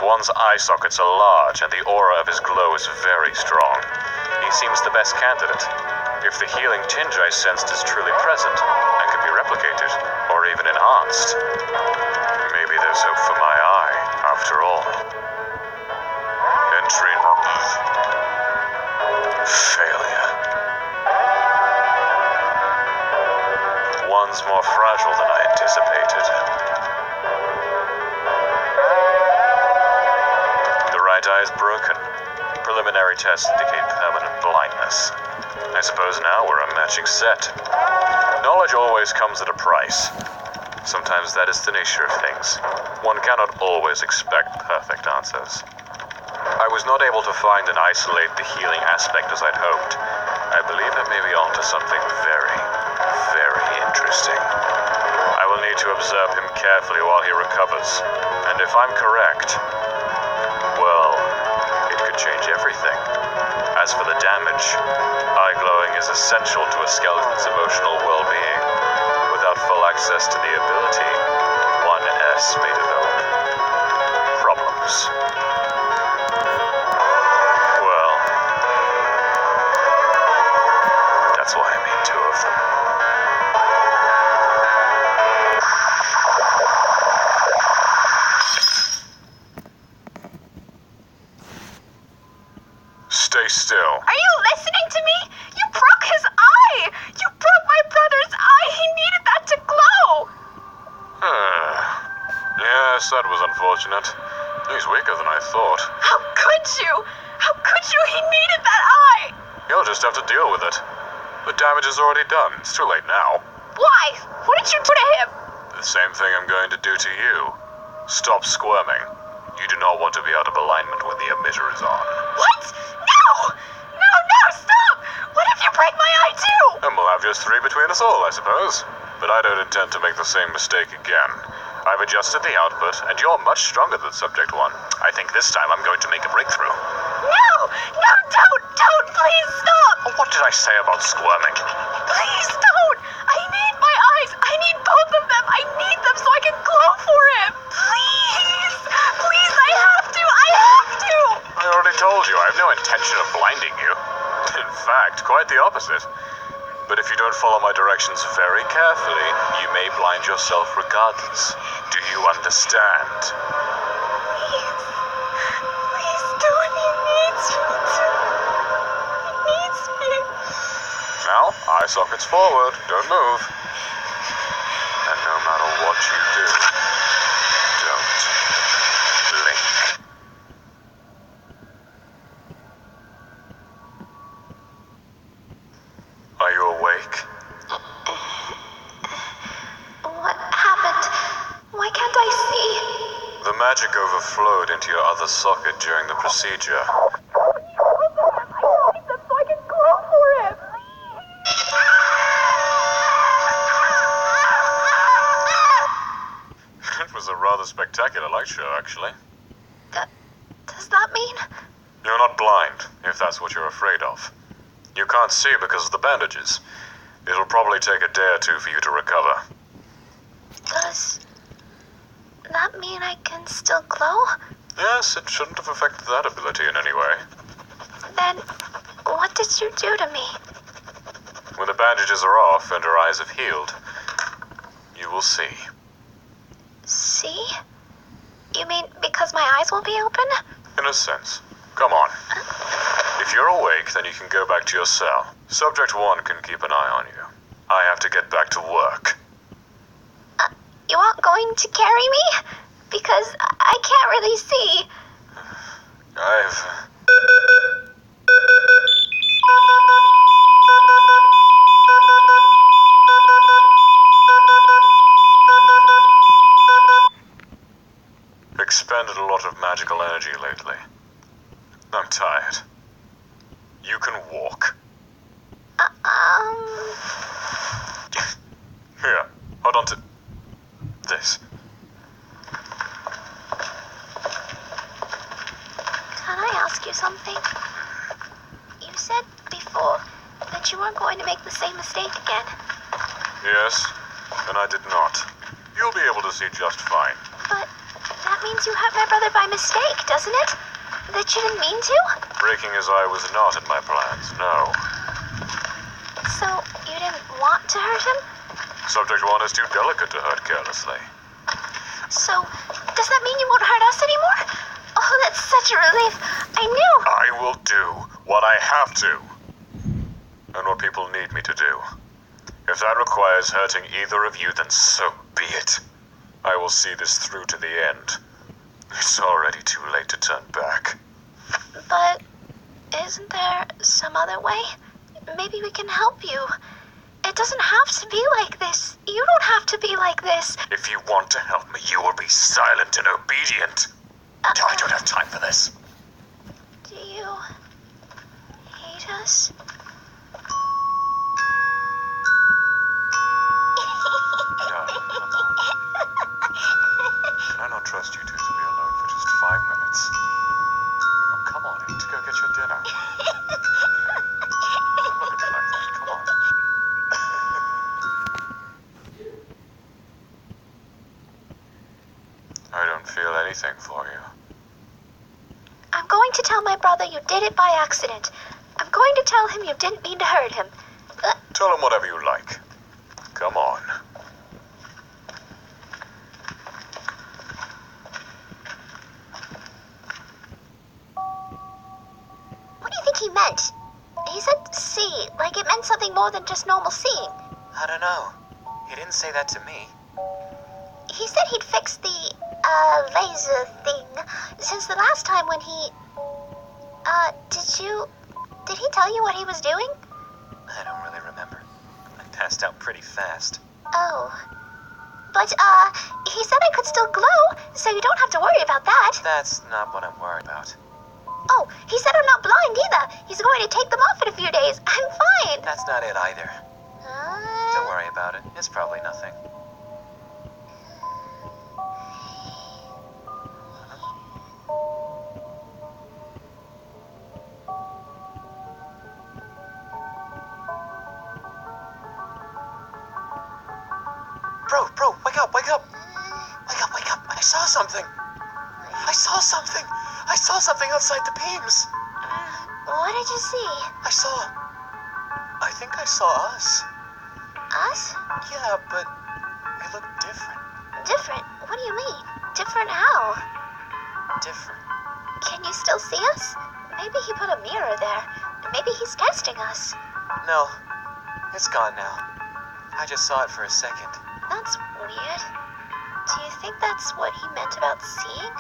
One's eye sockets are large, and the aura of his glow is very strong. He seems the best candidate. If the healing tinge I sensed is truly present, and can be replicated, or even enhanced, maybe there's hope for my eye, after all. Entry failure. One's more fragile than I anticipated. The right eye is broken. Preliminary tests indicate permanent blindness. I suppose now we're a matching set. Knowledge always comes at a price. Sometimes that is the nature of things. One cannot always expect perfect answers. I was not able to find and isolate the healing aspect as I'd hoped. I believe I may be onto something very, very interesting. I will need to observe him carefully while he recovers. And if I'm correct, well, it could change everything. As for the damage, eye glowing is essential to a skeleton's emotional well-being. Without full access to the ability, 1S may develop problems. Well, that's why I made 2 of them. Stay still. Are you listening to me? You broke his eye! You broke my brother's eye! He needed that to glow! Yes, that was unfortunate. He's weaker than I thought. How could you? How could you? He needed that eye! You'll just have to deal with it. The damage is already done. It's too late now. Why? What did you do to him? The same thing I'm going to do to you. Stop squirming. You do not want to be out of alignment when the emitter is on. What? No! No, stop! What if you break my eye too? And we'll have just 3 between us all, I suppose. But I don't intend to make the same mistake again. I've adjusted the output, and you're much stronger than Subject 1. I think this time I'm going to make a breakthrough. No, don't, please stop! What did I say about squirming? Please don't! I need my eyes! I need both of them! I need them so I can glow for him! Please! Please, I have to! I already told you, I have no intention of blinding you. In fact, quite the opposite. But if you don't follow my directions very carefully, you may blind yourself regardless. Do you understand? Please don't. He needs me to. He needs me. Now, eye sockets forward. Don't move. And no matter what you do, don't blink. Are you awake? What happened? Why can't I see? The magic overflowed into your other socket during the procedure. It was a rather spectacular light show, actually. Does that mean? You're not blind, if that's what you're afraid of. You can't see because of the bandages. It'll probably take a day or two for you to recover. Does that mean I can still glow? Yes, it shouldn't have affected that ability in any way. Then, what did you do to me? When the bandages are off and her eyes have healed, you will see. See? You mean because my eyes will be open? In a sense. Come on. If you're awake, then you can go back to your cell. Subject 1 can keep an eye on you. I have to get back to work. You aren't going to carry me? Because I can't really see. Expended a lot of magical energy lately. I'm tired. You can walk. Here, hold on to this. Can I ask you something? You said before that you weren't going to make the same mistake again. Yes, and I did not. You'll be able to see just fine. But that means you hurt my brother by mistake, doesn't it? That you didn't mean to? Breaking his eye was not in my plans, no. So, you didn't want to hurt him? Subject 1 is too delicate to hurt carelessly. So, does that mean you won't hurt us anymore? Oh, that's such a relief. I knew. I will do what I have to. And what people need me to do. If that requires hurting either of you, then so be it. I will see this through to the end. It's already too late to turn back. But isn't there some other way? Maybe we can help you. It doesn't have to be like this. You don't have to be like this. If you want to help me, you will be silent and obedient. I don't have time for this. Do you hate us? No, come on. Can I not trust you two to be alone for just 5 minutes? Oh, come on, I need to go get your dinner. Don't look at me like that, come on. I don't feel anything for you. I'm going to tell my brother you did it by accident. I'm going to tell him you didn't mean to hurt him. Tell him whatever you like. Come on. What do you think he meant? He said see, like it meant something more than just normal seeing. I don't know. He didn't say that to me. He said he'd fix the, laser thing since the last time when he... Did he tell you what he was doing? I don't really remember. I passed out pretty fast. Oh. But, he said I could still glow, so you don't have to worry about that. That's not what I'm worried about. Oh, he said I'm not blind either. He's going to take them off in a few days. I'm fine. That's not it either. Don't worry about it. It's probably nothing. Bro, wake up, wake up! Wake up, wake up! I saw something! I saw something! I saw something outside the beams! What did you see? I think I saw us. Us? Yeah, but it looked different. Different? What do you mean? Different how? Different. Can you still see us? Maybe he put a mirror there. Maybe he's testing us. No, It's gone now. I just saw it for a second. That's weird. Do you think that's what he meant about seeing?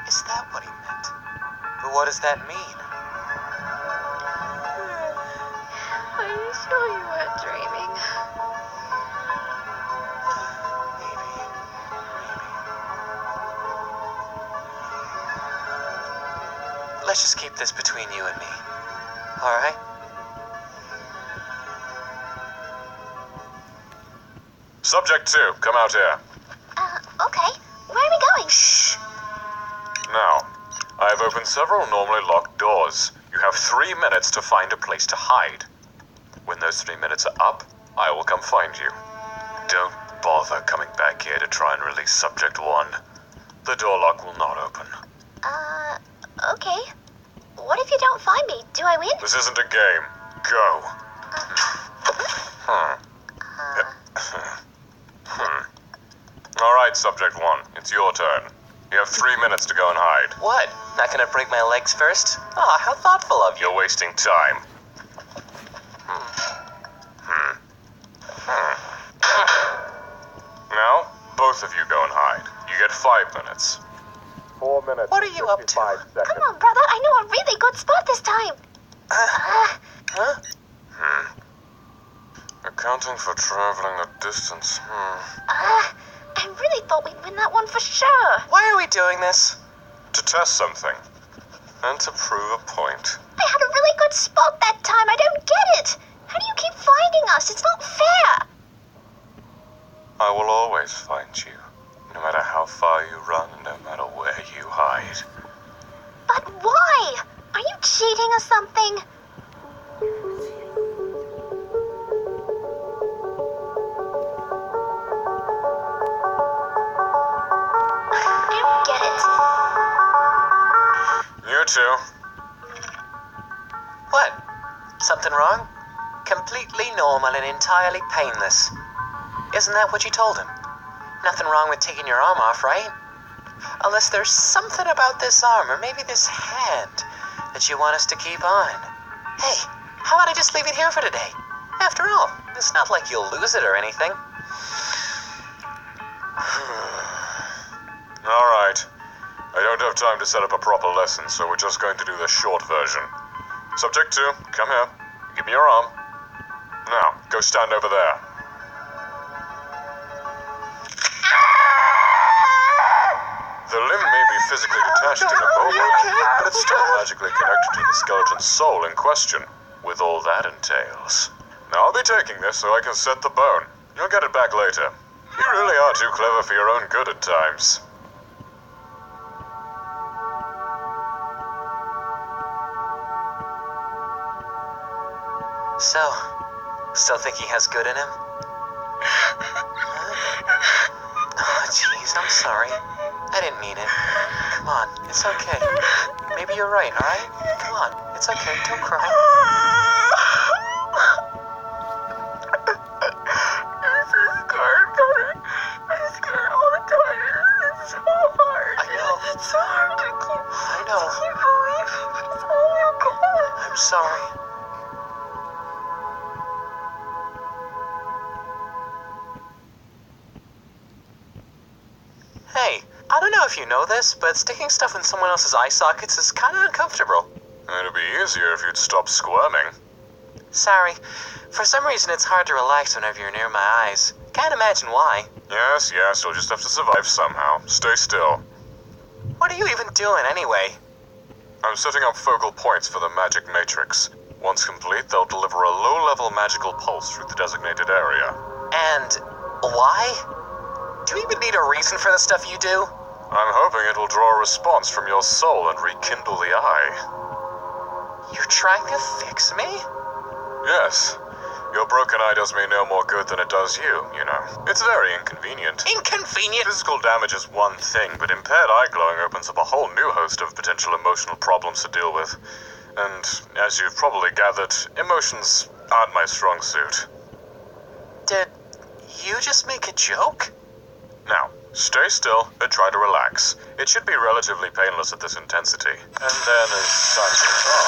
Is that what he meant? But what does that mean? Are you sure you weren't dreaming? Maybe. Let's just keep this between you and me. All right? Subject 2, come out here. Okay. Where are we going? Shh. Now, I have opened several normally locked doors. You have 3 minutes to find a place to hide. When those 3 minutes are up, I will come find you. Don't bother coming back here to try and release Subject 1. The door lock will not open. Okay. What if you don't find me? Do I win? This isn't a game. Go. All right, Subject 1, it's your turn. You have 3 minutes to go and hide. What? Not gonna break my legs first? Aw, how thoughtful of you. You're wasting time. Now, both of you go and hide. You get 5 minutes. 4 minutes. What are you up to? Come on, brother. I know a really good spot this time. Huh? Accounting for traveling the distance. I really thought we'd win that one for sure. Why are we doing this? To test something. And to prove a point. I had a really good spot that time. I don't get it. How do you keep finding us? It's not fair. I will always find you. No matter how far you run, no matter where you hide. But why? Are you cheating or something? I don't get it. You too. What? Something wrong? Completely normal and entirely painless. Isn't that what you told him? Nothing wrong with taking your arm off, right? Unless there's something about this arm, or maybe this hand, that you want us to keep on. Hey, how about I just leave it here for today? After all, it's not like you'll lose it or anything. All right. I don't have time to set up a proper lesson, so we're just going to do the short version. Subject 2, come here. Give me your arm. Now, go stand over there. The limb may be physically detached in a moment, but it's still magically connected to the skeleton's soul in question, with all that entails. Now I'll be taking this so I can set the bone. You'll get it back later. You really are too clever for your own good at times. So, still think he has good in him? Oh, jeez, I'm sorry. I didn't mean it. Come on, it's okay. Maybe you're right, alright? Come on, it's okay, don't cry. This is scared, brother. I'm scared all the time. It's so hard. I know. It's so hard to keep believing, but it's only okay. I'm sorry. Hey, I don't know if you know this, but sticking stuff in someone else's eye sockets is kind of uncomfortable. It'd be easier if you'd stop squirming. Sorry. For some reason, it's hard to relax whenever you're near my eyes. Can't imagine why. Yes, you'll just have to survive somehow. Stay still. What are you even doing anyway? I'm setting up focal points for the magic matrix. Once complete, they'll deliver a low-level magical pulse through the designated area. And why? Do you even need a reason for the stuff you do? I'm hoping it will draw a response from your soul and rekindle the eye. You're trying to fix me? Yes. Your broken eye does me no more good than it does you, you know. It's very inconvenient. Inconvenient? Physical damage is one thing, but impaired eye glowing opens up a whole new host of potential emotional problems to deal with. And, as you've probably gathered, emotions aren't my strong suit. Did you just make a joke? Now, stay still and try to relax. It should be relatively painless at this intensity. And then, as time goes on...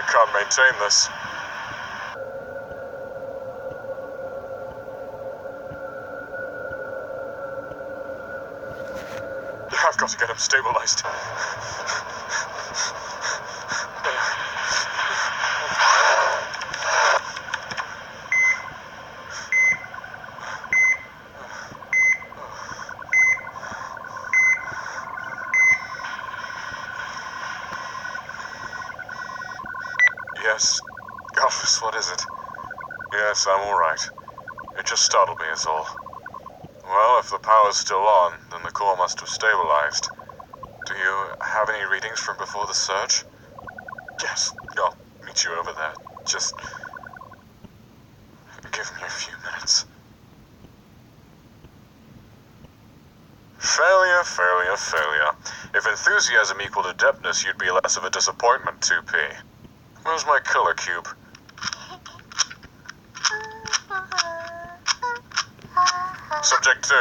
can't maintain this. I've got to get him stabilized. Yes. Gosh, what is it? Yes, I'm alright. It just startled me, is all. Well, if the power's still on, then the core must have stabilized. Do you have any readings from before the surge? Yes, I'll meet you over there. Just give me a few minutes. Failure, failure, failure. If enthusiasm equaled adeptness, you'd be less of a disappointment, 2P. Where's my color cube? Subject 2.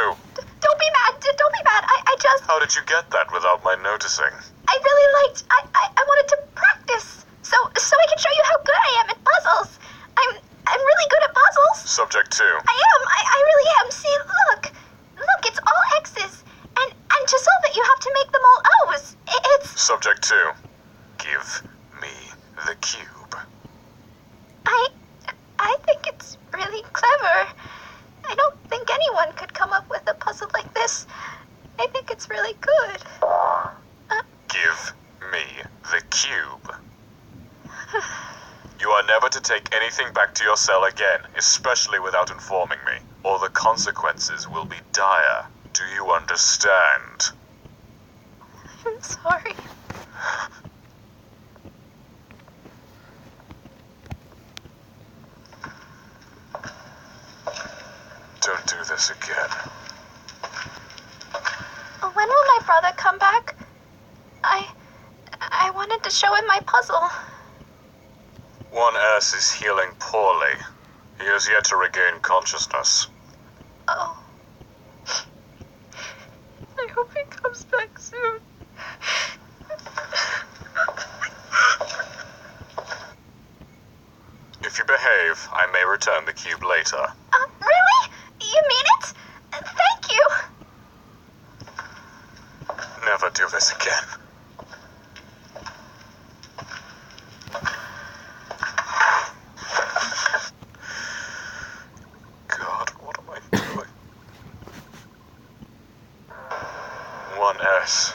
Don't be mad. Don't be mad. I just... How did you get that without my noticing? I really liked... I wanted to practice. So I can show you how good I am at puzzles. I'm really good at puzzles. Subject 2. I am. I really am. See, look. Look, it's all X's. And to solve it, you have to make them all O's. It's... Subject 2. Give me the cube. I think it's really clever. I don't think anyone could come up with a puzzle like this. I think it's really good. Give me the cube. You are never to take anything back to your cell again, especially without informing me, or the consequences will be dire. Do you understand? I'm sorry. Don't do this again. When will my brother come back? I wanted to show him my puzzle. 1S is healing poorly. He has yet to regain consciousness. Oh. I hope he comes back soon. If you behave, I may return the cube later. Really? You mean it? Thank you. Never do this again. God, what am I doing? 1S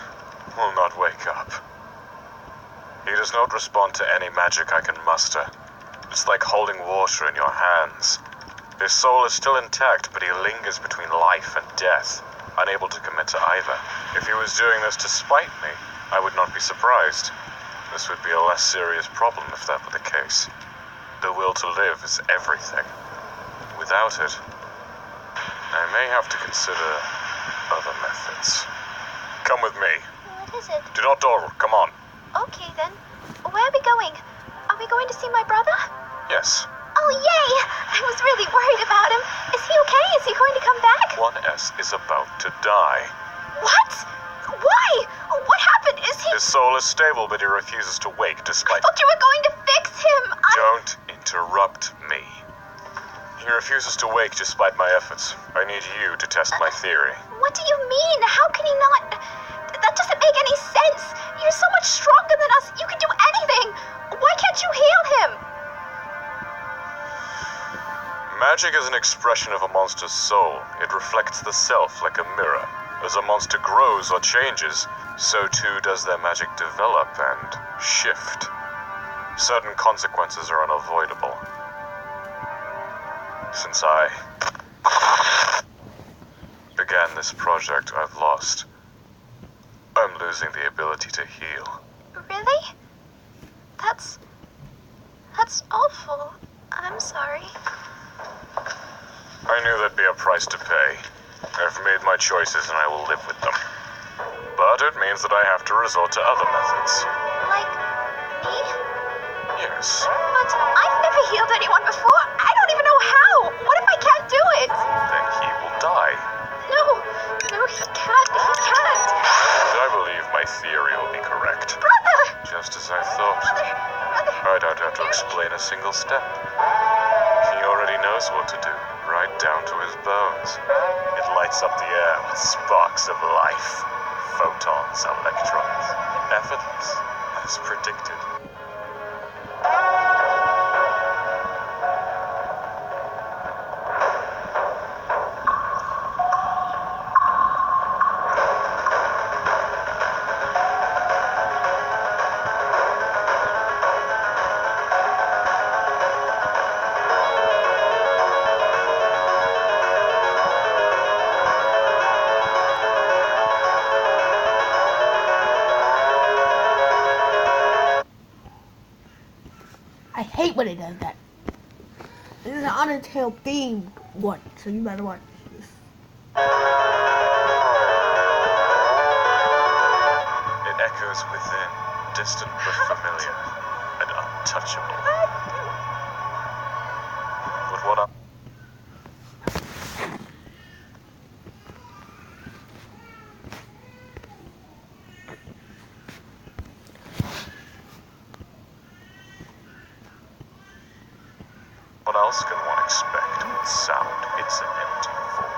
will not wake up. He does not respond to any magic I can muster. It's like holding water in your hands. His soul is still intact, but he lingers between life and death, unable to commit to either. If he was doing this to spite me, I would not be surprised. This would be a less serious problem if that were the case. The will to live is everything. Without it, I may have to consider other methods. Come with me. What is it? Do not dawdle. Come on. Okay, then. Where are we going? Are we going to see my brother? Yes. Oh, yay! I was really worried about him. Is he okay? Is he going to come back? 1S is about to die. What? Why? What happened? Is he... His soul is stable, but he refuses to wake I despite... thought you were going to fix him. Don't interrupt me. He refuses to wake despite my efforts. I need you to test my theory. What do you mean? How can he not... That doesn't make any sense. You're so much stronger than us. You can do anything. Why can't you heal him? Magic is an expression of a monster's soul. It reflects the self like a mirror. As a monster grows or changes, so too does their magic develop and shift. Certain consequences are unavoidable. Since I began this project, I've lost. I'm losing the ability to heal. Really? That's awful. I'm sorry. I knew there'd be a price to pay. I've made my choices and I will live with them. But it means that I have to resort to other methods. Like me? Yes. But I've never healed anyone before. I don't even know how. What if I can't do it? Then he will die. No, he can't. He can't. And I believe my theory will be correct. Brother! Just as I thought. Mother! I don't have us what to do, right down to his bones. It lights up the air with sparks of life, photons, electrons. Effortless, as predicted. I hate when it does that. This is an Undertale themed one, so you better watch this. It echoes within, distant but familiar, and untouchable. But what else can one expect with sound? It's an empty void.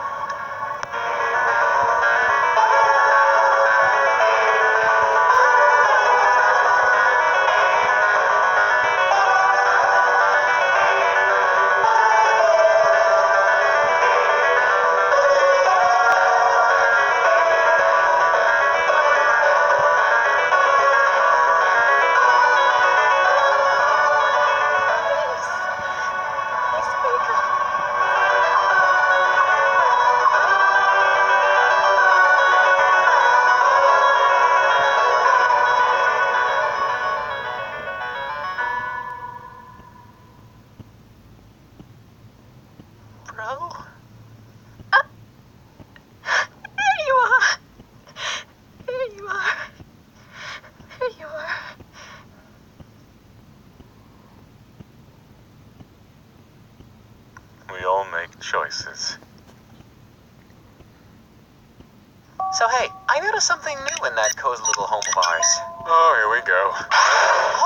Bro? There you are. There you are. There you are. We all make choices. So hey, I noticed something new in that cozy little home of ours. Oh, here we go.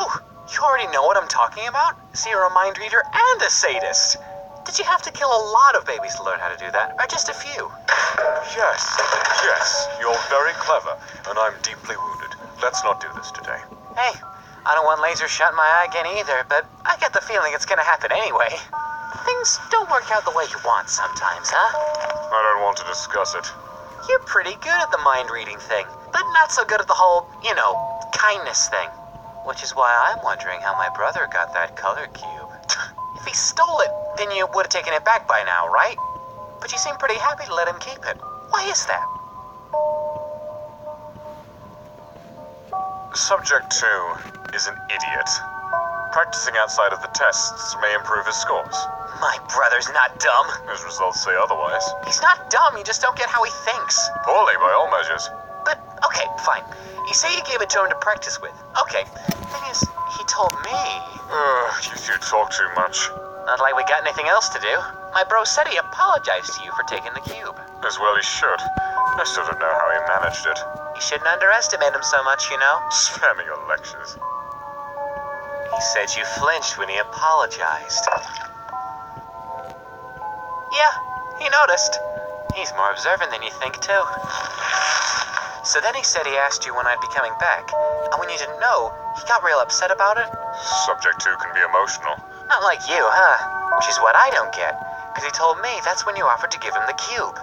Oh, you already know what I'm talking about? See, you're a mind reader and a sadist. Did you have to kill a lot of babies to learn how to do that, or just a few? Yes, you're very clever, and I'm deeply wounded. Let's not do this today. Hey, I don't want laser shut in my eye again either, but I get the feeling it's gonna happen anyway. Things don't work out the way you want sometimes, huh? I don't want to discuss it. You're pretty good at the mind reading thing, but not so good at the whole, kindness thing. Which is why I'm wondering how my brother got that color cube. If he stole it, then you would have taken it back by now, right? But you seem pretty happy to let him keep it. Why is that? Subject 2 is an idiot. Practicing outside of the tests may improve his scores. My brother's not dumb. His results say otherwise. He's not dumb, you just don't get how he thinks. Poorly by all measures. But, okay, fine. You say you gave it to him to practice with. Okay, thing is, he told me. You talk too much. Not like we got anything else to do. My bro said he apologized to you for taking the cube. As well he should. I still don't know how he managed it. You shouldn't underestimate him so much, you know? Spare me your lectures. He said you flinched when he apologized. Yeah, he noticed. He's more observant than you think, too. So then he said he asked you when I'd be coming back. And when you didn't know, he got real upset about it. Subject 2 can be emotional. Not like you, huh? Which is what I don't get. Because he told me that's when you offered to give him the cube.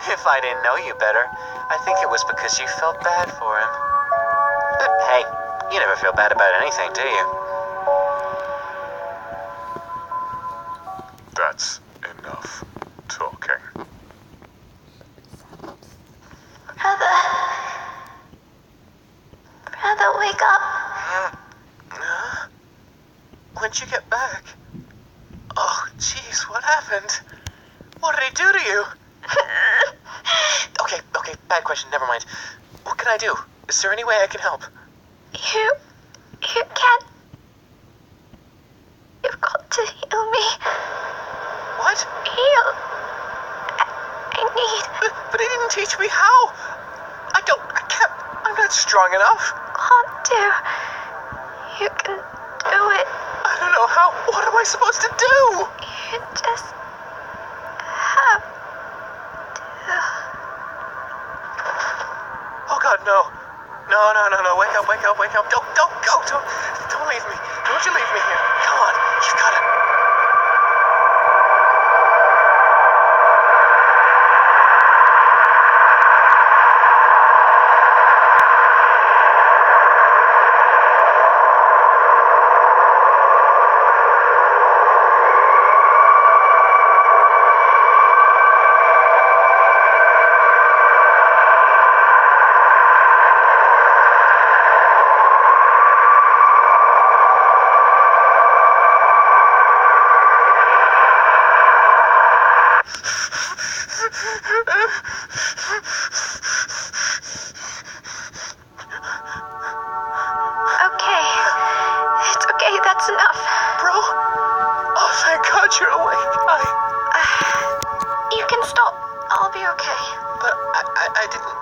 If I didn't know you better, I think it was because you felt bad for him. But hey, you never feel bad about anything, do you? That's enough talking. Brother, wake up. When'd you get back? Oh, jeez, what happened? What did he do to you? Okay, bad question, never mind. What can I do? Is there any way I can help? You can't. You've got to heal me. What? Heal. I need. But he didn't teach me how. I can't. I'm not strong enough. Want to. You can do it. I don't know how. What am I supposed to do? You just No. No. Wake up. Don't go. Don't leave me. Don't you leave me here. Come on. You've got it. That's enough. Bro? Oh, thank God you're awake. You can stop. I'll be okay. But I didn't...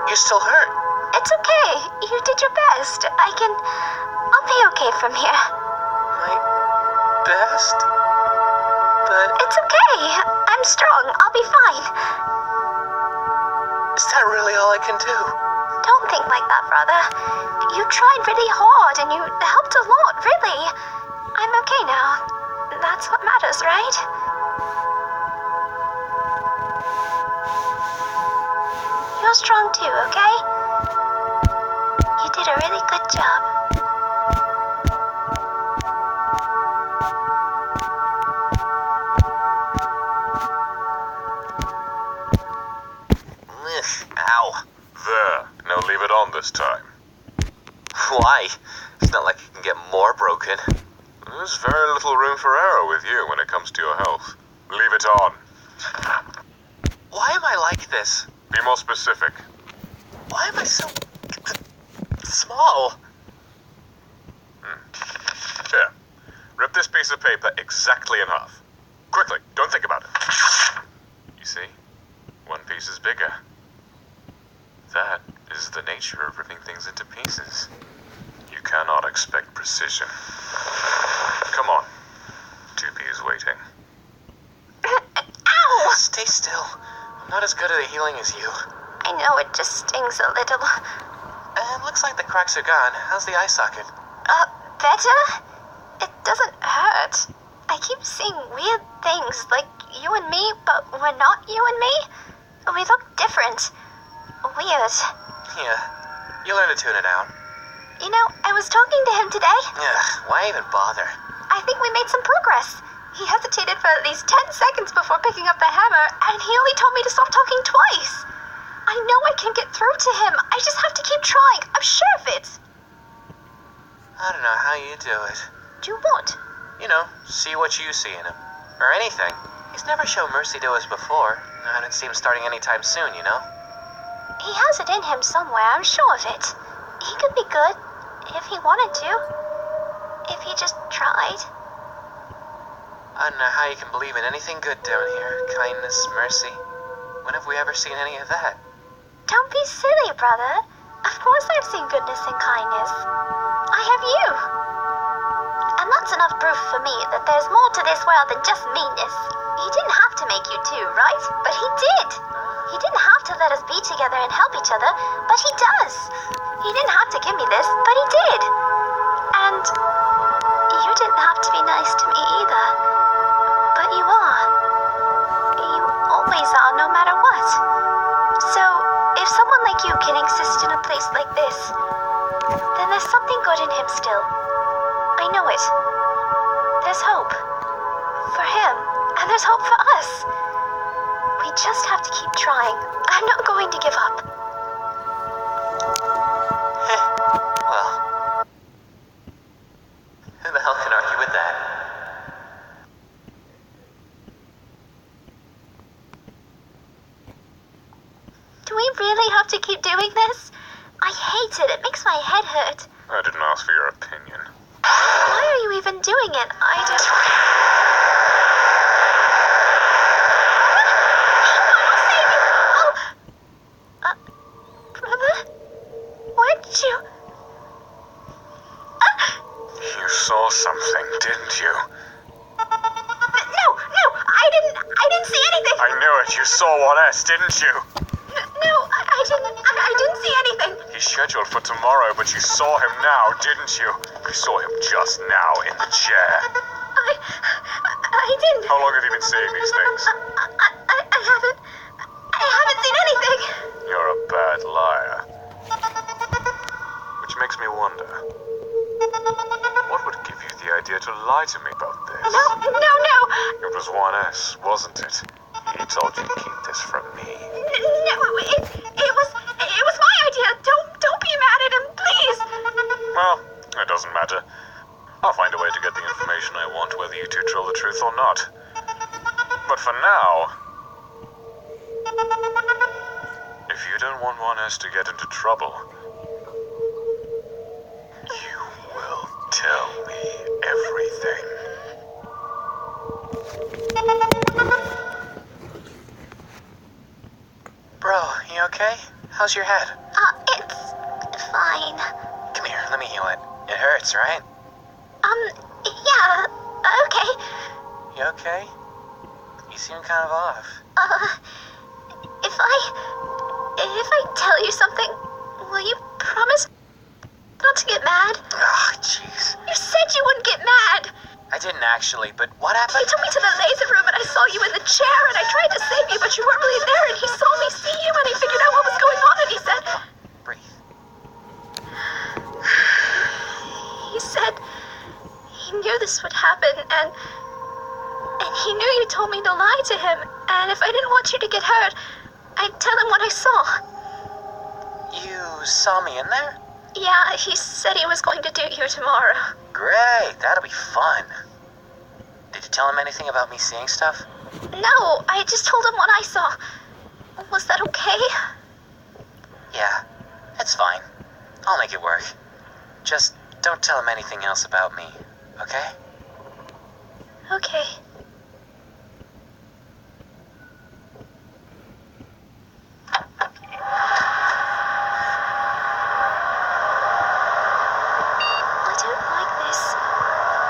You're still hurt. It's okay. You did your best. I'll be okay from here. My best? But... It's okay. I'm strong. I'll be fine. Is that really all I can do? Don't think like that, brother. You tried really hard and you helped a lot, really. I'm okay now. That's what matters, right? You're strong too, okay? You did a really good job. Ow. There. Now leave it on this time. Why? It's not like you can get more broken. There's very little room for error with you when it comes to your health. Leave it on. Why am I like this? Be more specific. Why am I so... small? Here. Rip this piece of paper exactly in half. Quickly. Don't think about it. You see? One piece is bigger. That is the nature of ripping things into pieces. You cannot expect precision. Come on. 2P is waiting. Ow! Stay still. I'm not as good at healing as you. I know it just stings a little. Looks like the cracks are gone. How's the eye socket? Better? It doesn't hurt. I keep seeing weird things, like you and me, but we're not you and me. We look different. Weird. Yeah. You learn to tune it out. You know, I was talking to him today. Ugh, why even bother? I think we made some progress. He hesitated for at least 10 seconds before picking up the hammer, and he only told me to stop talking twice. I know I can get through to him. I just have to keep trying. I'm sure of it. I don't know how you do it. Do what? You know, see what you see in him. Or anything. He's never shown mercy to us before. I don't see him starting anytime soon, you know? He has it in him somewhere, I'm sure of it. He could be good, if he wanted to. If he just tried. I don't know how you can believe in anything good down here. Kindness, mercy. When have we ever seen any of that? Don't be silly, brother. Of course I've seen goodness and kindness. I have you. And that's enough proof for me that there's more to this world than just meanness. He didn't have to make you two, right? But he did. He didn't have to let us be together and help each other, but he does. He didn't have to give me this, but he did. And you didn't have to be nice to me either. But you are. You always are, no matter what. So, if someone like you can exist in a place like this, then there's something good in him still. I know it. There's hope. For him, and there's hope for us. We just have to keep trying. I'm not going to give up. Well, who the hell can argue with that? Do we really have to keep doing this? I hate it. It makes my head hurt. I didn't ask for your opinion. Why are you even doing it? Brother? Why did you... You saw something, didn't you? No, I didn't see anything. I knew it. You saw what else, didn't you? No, I I didn't see anything. He's scheduled for tomorrow, but you saw him now, didn't you? You saw him just now in the chair. I didn't. How long have you been seeing these things? I haven't seen anything. You're a bad liar. Which makes me wonder, what would give you the idea to lie to me about this? No. It was 1S, wasn't it? He told you to keep this from me. No, it was my idea. Don't be mad at him, please. Well, it doesn't matter. I'll find a way to get the information I want, whether you two tell the truth or not. But for now, if you don't want 1S to get into trouble, you will tell me everything. Bro, you okay? How's your head? It's fine. Come here, let me heal it. It hurts, right? Yeah, okay. You okay? You seem kind of off. If I tell you something, will you promise not to get mad? Ugh, jeez. You said you wouldn't get mad. I didn't actually, but what happened? He took me to the laser room and I saw you in the chair and I tried to save you, but you weren't really there and he saw me see you and he figured out what was going on and he said... Breathe. He said he knew this would happen and he knew you told me to lie to him, and if I didn't want you to get hurt, I'd tell him what I saw. You saw me in there? Yeah, he said he was going to do you tomorrow. Great, that'll be fun. Did you tell him anything about me seeing stuff? No, I just told him what I saw. Was that okay? Yeah, it's fine. I'll make it work. Just don't tell him anything else about me, okay? Okay.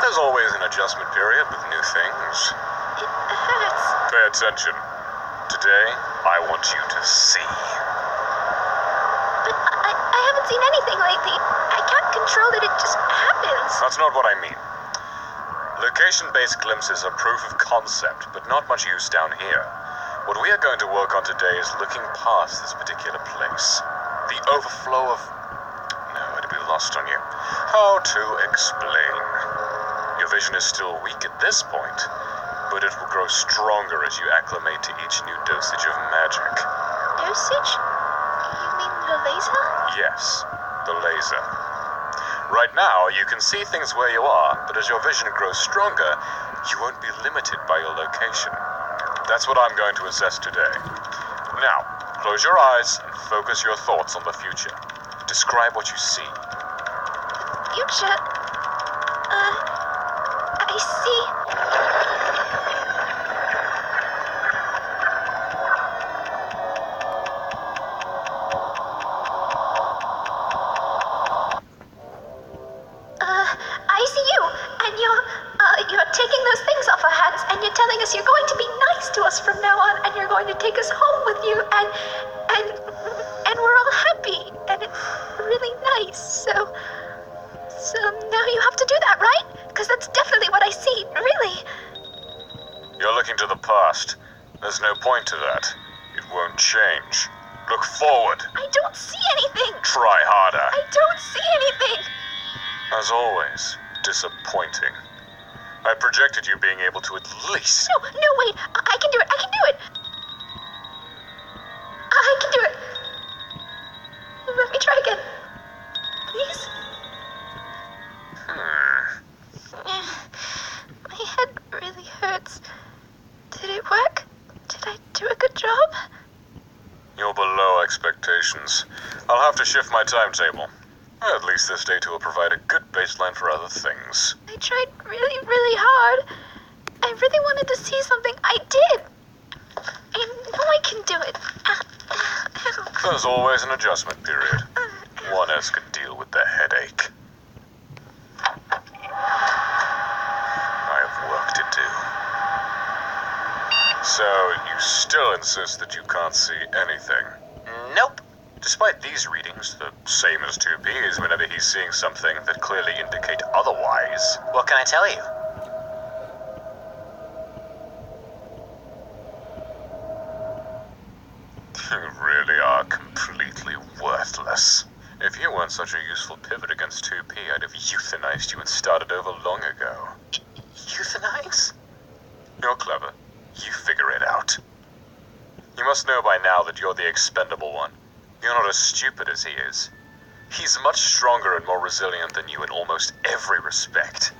There's always an adjustment period with new things. It hurts. Pay attention. Today, I want you to see. But I haven't seen anything lately. I can't control it, it just happens. That's not what I mean. Location-based glimpses are proof of concept, but not much use down here. What we are going to work on today is looking past this particular place. The overflow of... No, it'd be lost on you. How to explain? Your vision is still weak at this point, but it will grow stronger as you acclimate to each new dosage of magic. Dosage? You mean the laser? Yes, the laser. Right now, you can see things where you are, but as your vision grows stronger, you won't be limited by your location. That's what I'm going to assess today. Now, close your eyes and focus your thoughts on the future. Describe what you see. Future? I see... I see you, and you're taking those things off our hands, and you're telling us you're going to be nice to us from now on, and you're going to take us home with you, and we're all happy, and it's really nice, so now you have to do that, right? Because that's definitely what I see, really. You're looking to the past. There's no point to that. It won't change. Look forward. I don't see anything. Try harder. I don't see anything. As always, disappointing. I projected you being able to at least... No, wait. I can do it. I can do it. I can do it. Let me try again. Please? My head really hurts. Did it work? Did I do a good job? You're below expectations. I'll have to shift my timetable. At least this data will provide a good baseline for other things. I tried really, really hard. I really wanted to see something. I did. I know I can do it. There's always an adjustment period. 1S could deal with the headache. I have work to do. So, you still insist that you can't see anything? Nope. Despite these readings, the same as 2P is whenever he's seeing something that clearly indicate otherwise. What can I tell you? You really are completely worthless. If you weren't such a useful pivot against 2P, I'd have euthanized you and started over long ago. Euthanize? You're clever. You figure it out. You must know by now that you're the expendable one. You're not as stupid as he is. He's much stronger and more resilient than you in almost every respect.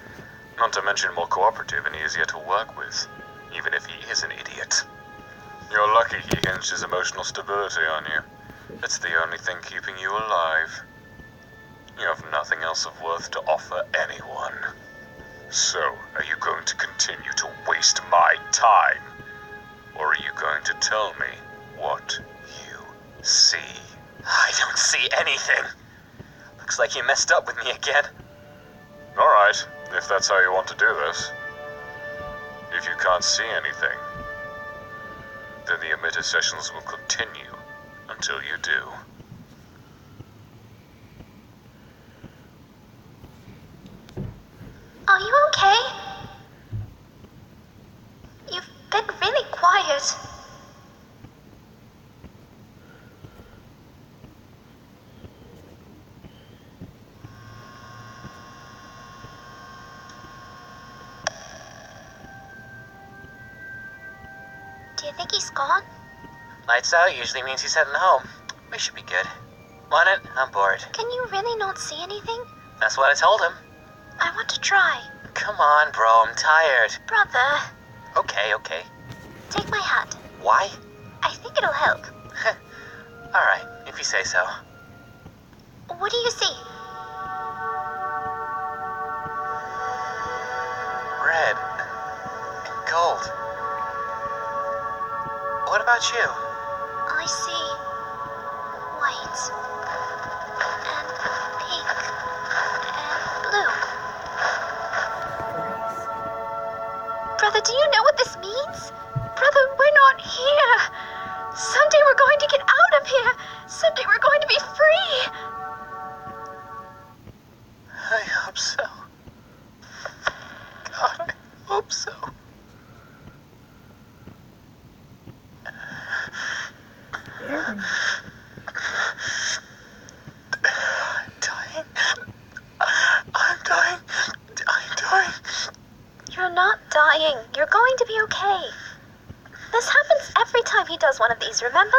Not to mention more cooperative and easier to work with, even if he is an idiot. You're lucky he hinged his emotional stability on you. It's the only thing keeping you alive. You have nothing else of worth to offer anyone. So, are you going to continue to waste my time? Or are you going to tell me what you see? I don't see anything. Looks like you messed up with me again. Alright, if that's how you want to do this. If you can't see anything, then the emitter sessions will continue until you do. Are you okay? You've been really quiet. Do you think he's gone? Lights out usually means he's heading home. We should be good. Want it? I'm bored. Can you really not see anything? That's what I told him. I want to try. Come on, bro, I'm tired. Brother, Okay. take my hat. Why? I think it'll help. Alright, if you say so. What do you see? Red. Gold. What about you? I see white and pink and blue. Brother, do you know what this means? Brother, we're not here. Someday we're going to get out of here. Someday we're going to be free. I hope so. God, I hope so. I'm dying. I'm dying. You're not dying. You're going to be okay. This happens every time he does one of these, remember?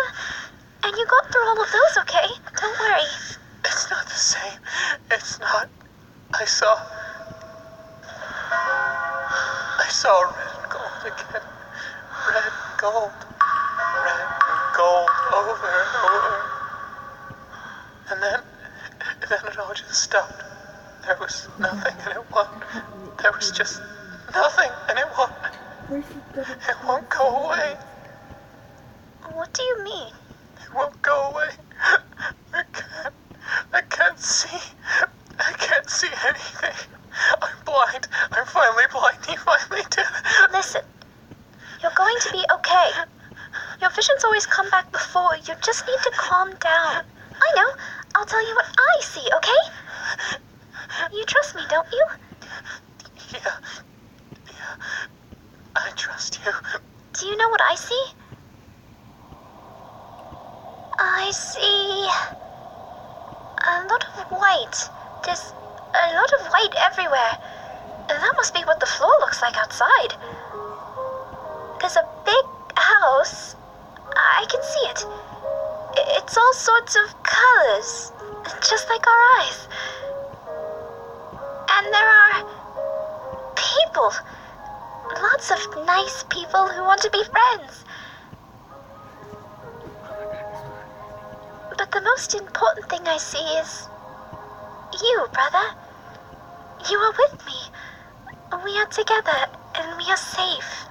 And you got through all of those, okay? Don't worry. It's not the same. It's not. I saw red and gold again. Red and gold. Red and gold over and over. And then it all just stopped. There was nothing and it won't. There was just nothing and it won't go away. What do you mean? It won't go away. I can't see. I can't see anything. I'm blind. I'm finally blind. He finally did it. Listen, you're going to be okay. Your visions always come back before. You just need to calm down. I know. I'll tell you what I see, okay? You trust me, don't you? Yeah. I trust you. Do you know what I see? I see a lot of white. There's a lot of white everywhere. That must be what the floor looks like outside. There's a big house. I can see it. It's all sorts of colors, just like our eyes. And there are people. Lots of nice people who want to be friends. But the most important thing I see is you, brother. You are with me. We are together and we are safe.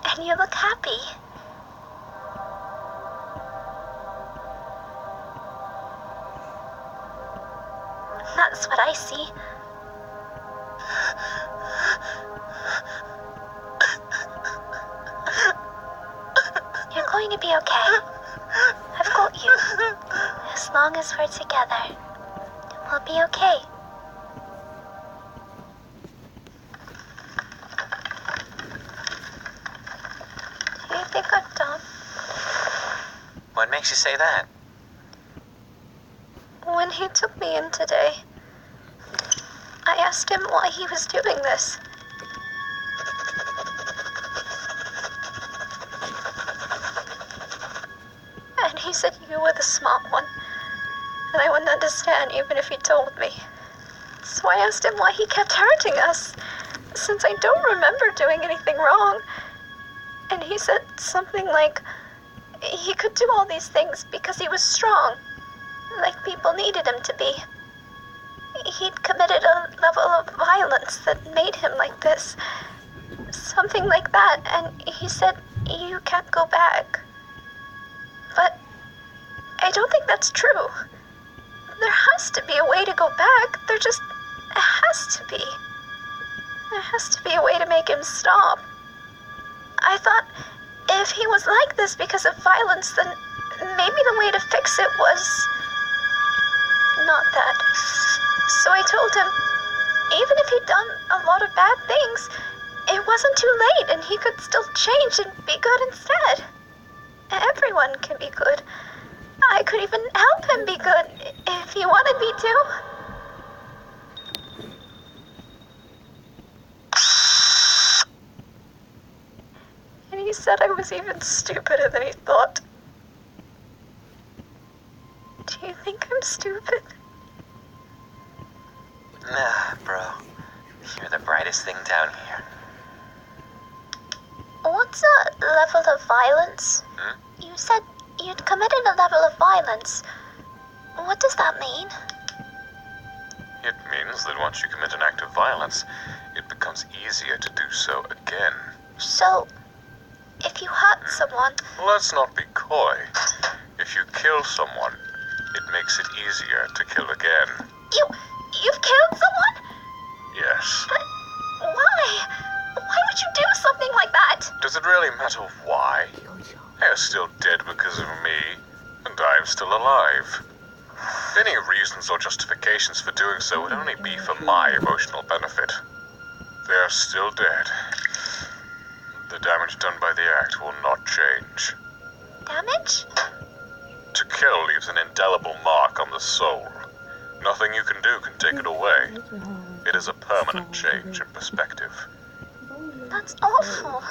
And you look happy. That's what I see. You're going going to be okay. I've got you. As long as we're together, we'll be okay. Do you think I'm dumb? What makes you say that? When he took me in today, I asked him why he was doing this. And he said you were the smart one, and I wouldn't understand even if he told me. So I asked him why he kept hurting us, since I don't remember doing anything wrong. And he said something like he could do all these things because he was strong, like people needed him to be. He'd committed a level of violence that made him like this. Something like that, and he said you can't go back. But I don't think that's true. There has to be a way to go back. There just has to be. There has to be a way to make him stop. I thought if he was like this because of violence, then maybe the way to fix it was not that. So I told him, even if he'd done a lot of bad things, it wasn't too late and he could still change and be good instead. Everyone can be good. I could even help him be good if he wanted me to. And he said I was even stupider than he thought. Do you think I'm stupid? Nah, bro. You're the brightest thing down here. What's a level of violence? You said you'd committed a level of violence. What does that mean? It means that once you commit an act of violence, it becomes easier to do so again. So, if you hurt someone... Let's not be coy. If you kill someone, it makes it easier to kill again. You've killed someone? Yes. But why? Why would you do something like that? Does it really matter why? They're still dead because of me, and I'm still alive. Any reasons or justifications for doing so would only be for my emotional benefit. They're still dead. The damage done by the act will not change. Damage? To kill leaves an indelible mark on the soul. Nothing you can do can take it away. It is a permanent change in perspective. That's awful.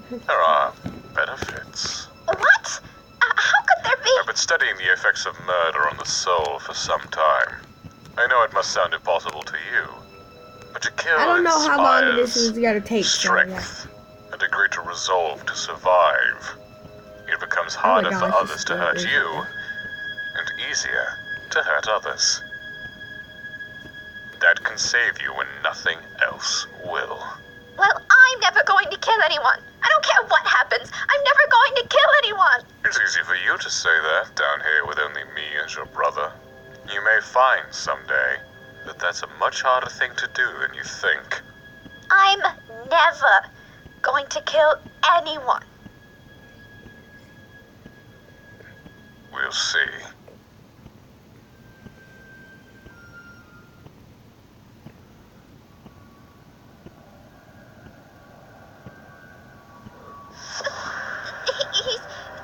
There are benefits. What? How could there be? I've been studying the effects of murder on the soul for some time. I know it must sound impossible to you, but to kill I don't know how long this inspires is gonna take. strength and a greater resolve to survive. It becomes harder for others to hurt you, and easier to hurt others. That can save you when nothing else will. Well, I'm never going to kill anyone. I don't care what happens. I'm never going to kill anyone. It's easy for you to say that down here with only me as your brother. You may find someday that that's a much harder thing to do than you think. I'm never going to kill anyone. We'll see.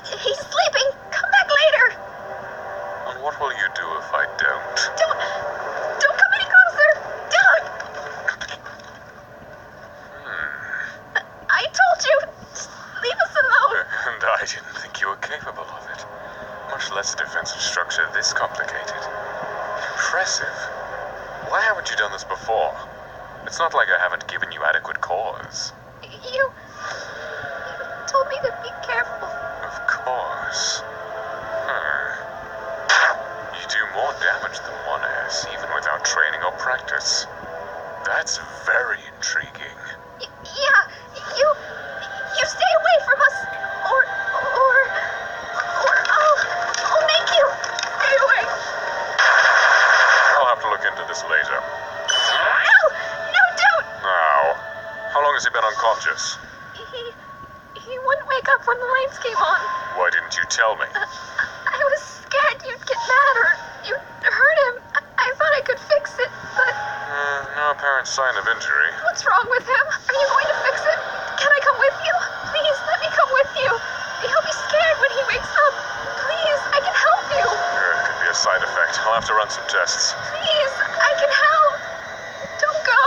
He's sleeping. Come back later. And what will you do if I don't? Don't come any closer. Don't. I told you. Just leave us alone. And I didn't think you were capable of it. Much less a defensive structure this complicated. Impressive. Why haven't you done this before? It's not like I haven't given you adequate cause. You told me to be careful. Of course. You do more damage than one has, even without training or practice. That's very intriguing. Yeah, you stay away from us, or I'll make you stay away. I'll have to look into this later. No, don't. Now, how long has he been unconscious? He wouldn't wake up when the lights came on. Why didn't you tell me? I was scared you'd get mad or you'd hurt him. I thought I could fix it, but... No apparent sign of injury. What's wrong with him? Are you going to fix it? Can I come with you? Please, let me come with you. He'll be scared when he wakes up. Please, I can help you. It could be a side effect. I'll have to run some tests. Please, I can help. Don't go.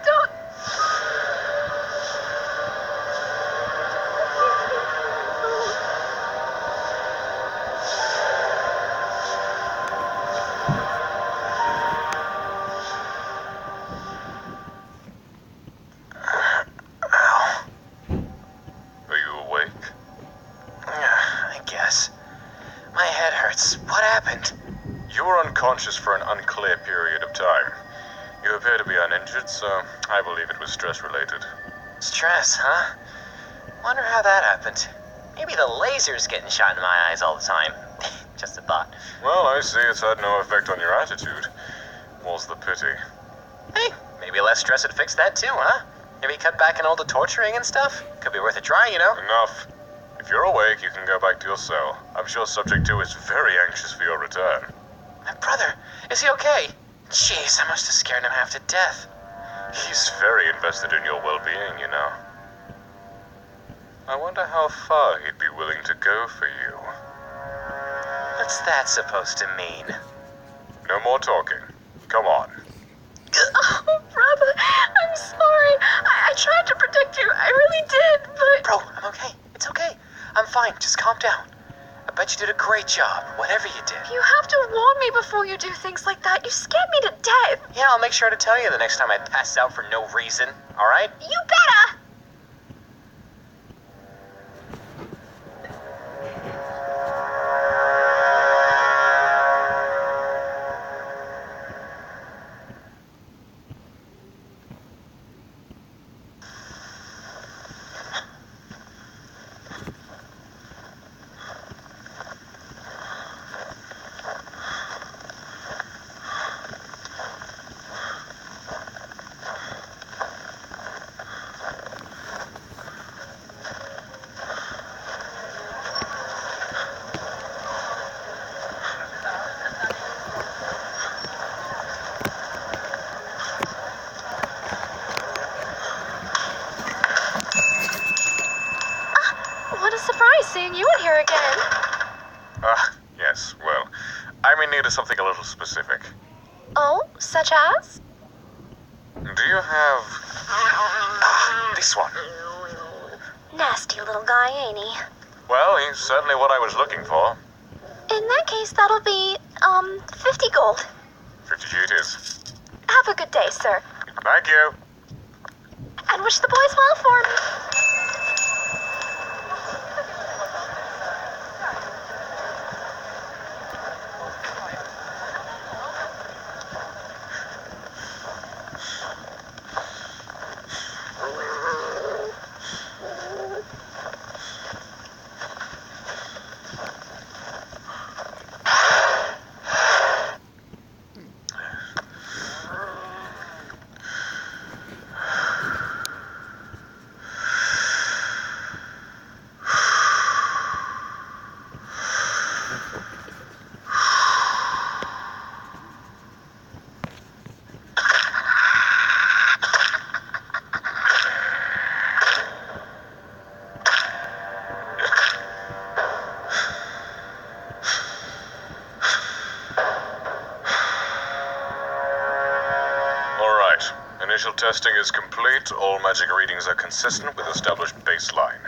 Don't... Are you awake? I guess. My head hurts. What happened? You were unconscious for an unclear period of time. You appear to be uninjured, so I believe it was stress-related. Stress, huh? Wonder how that happened. Maybe the laser's getting shot in my eyes all the time. Just a thought. Well, I see it's had no effect on your attitude. More's the pity. Hey, maybe less stress would fix that too, huh? Maybe cut back on all the torturing and stuff? Could be worth a try, you know? Enough. If you're awake, you can go back to your cell. I'm sure Subject 2 is very anxious for your return. My brother, is he okay? Jeez, I must have scared him half to death. He's very invested in your well-being, you know. I wonder how far he'd be willing to go for you. What's that supposed to mean? No more talking. Come on. Oh, brother, I'm sorry. I tried to protect you. I really did, but... Bro, I'm okay. It's okay. I'm fine. Just calm down. I bet you did a great job, whatever you did. You have to warn me before you do things like that. You scared me to death. Yeah, I'll make sure to tell you the next time I pass out for no reason, alright? You better! What a surprise seeing you in here again. Yes, well, I'm in need of something a little specific. Oh, such as? Do you have... this one? Nasty little guy, ain't he? Well, he's certainly what I was looking for. In that case, that'll be, 50 gold. 50 it is. Have a good day, sir. Thank you. And wish the boys well for me. Initial testing is complete. All magic readings are consistent with established baseline.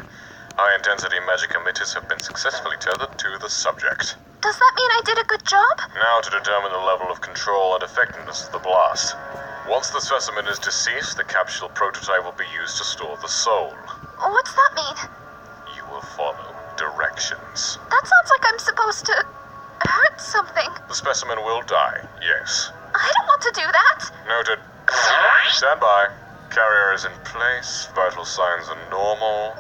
High-intensity magic emitters have been successfully tethered to the subject. Does that mean I did a good job? Now to determine the level of control and effectiveness of the blast. Once the specimen is deceased, the capsule prototype will be used to store the soul. What's that mean? You will follow directions. That sounds like I'm supposed to hurt something. The specimen will die, yes. I don't want to do that. Noted. Stand by. Carrier is in place. Vital signs are normal.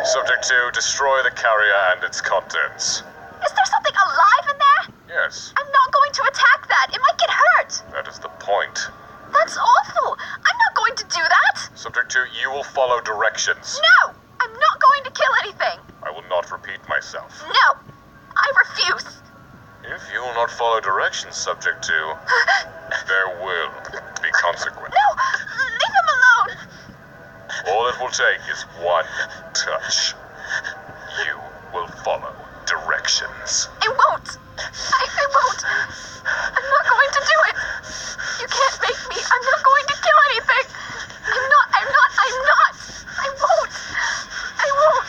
Subject 2, destroy the carrier and its contents. Is there something alive in there? Yes. I'm not going to attack that. It might get hurt. That is the point. That's awful. I'm not going to do that. Subject 2, you will follow directions. No, I I'm not going to kill anything. I will not repeat myself. No, I refuse. If you will not follow directions subject to, there will be consequences. No, leave him alone. All it will take is one touch. You will follow directions. I won't. I won't. I'm not going to do it. You can't make me. I'm not going to kill anything. I'm not. I won't. I won't.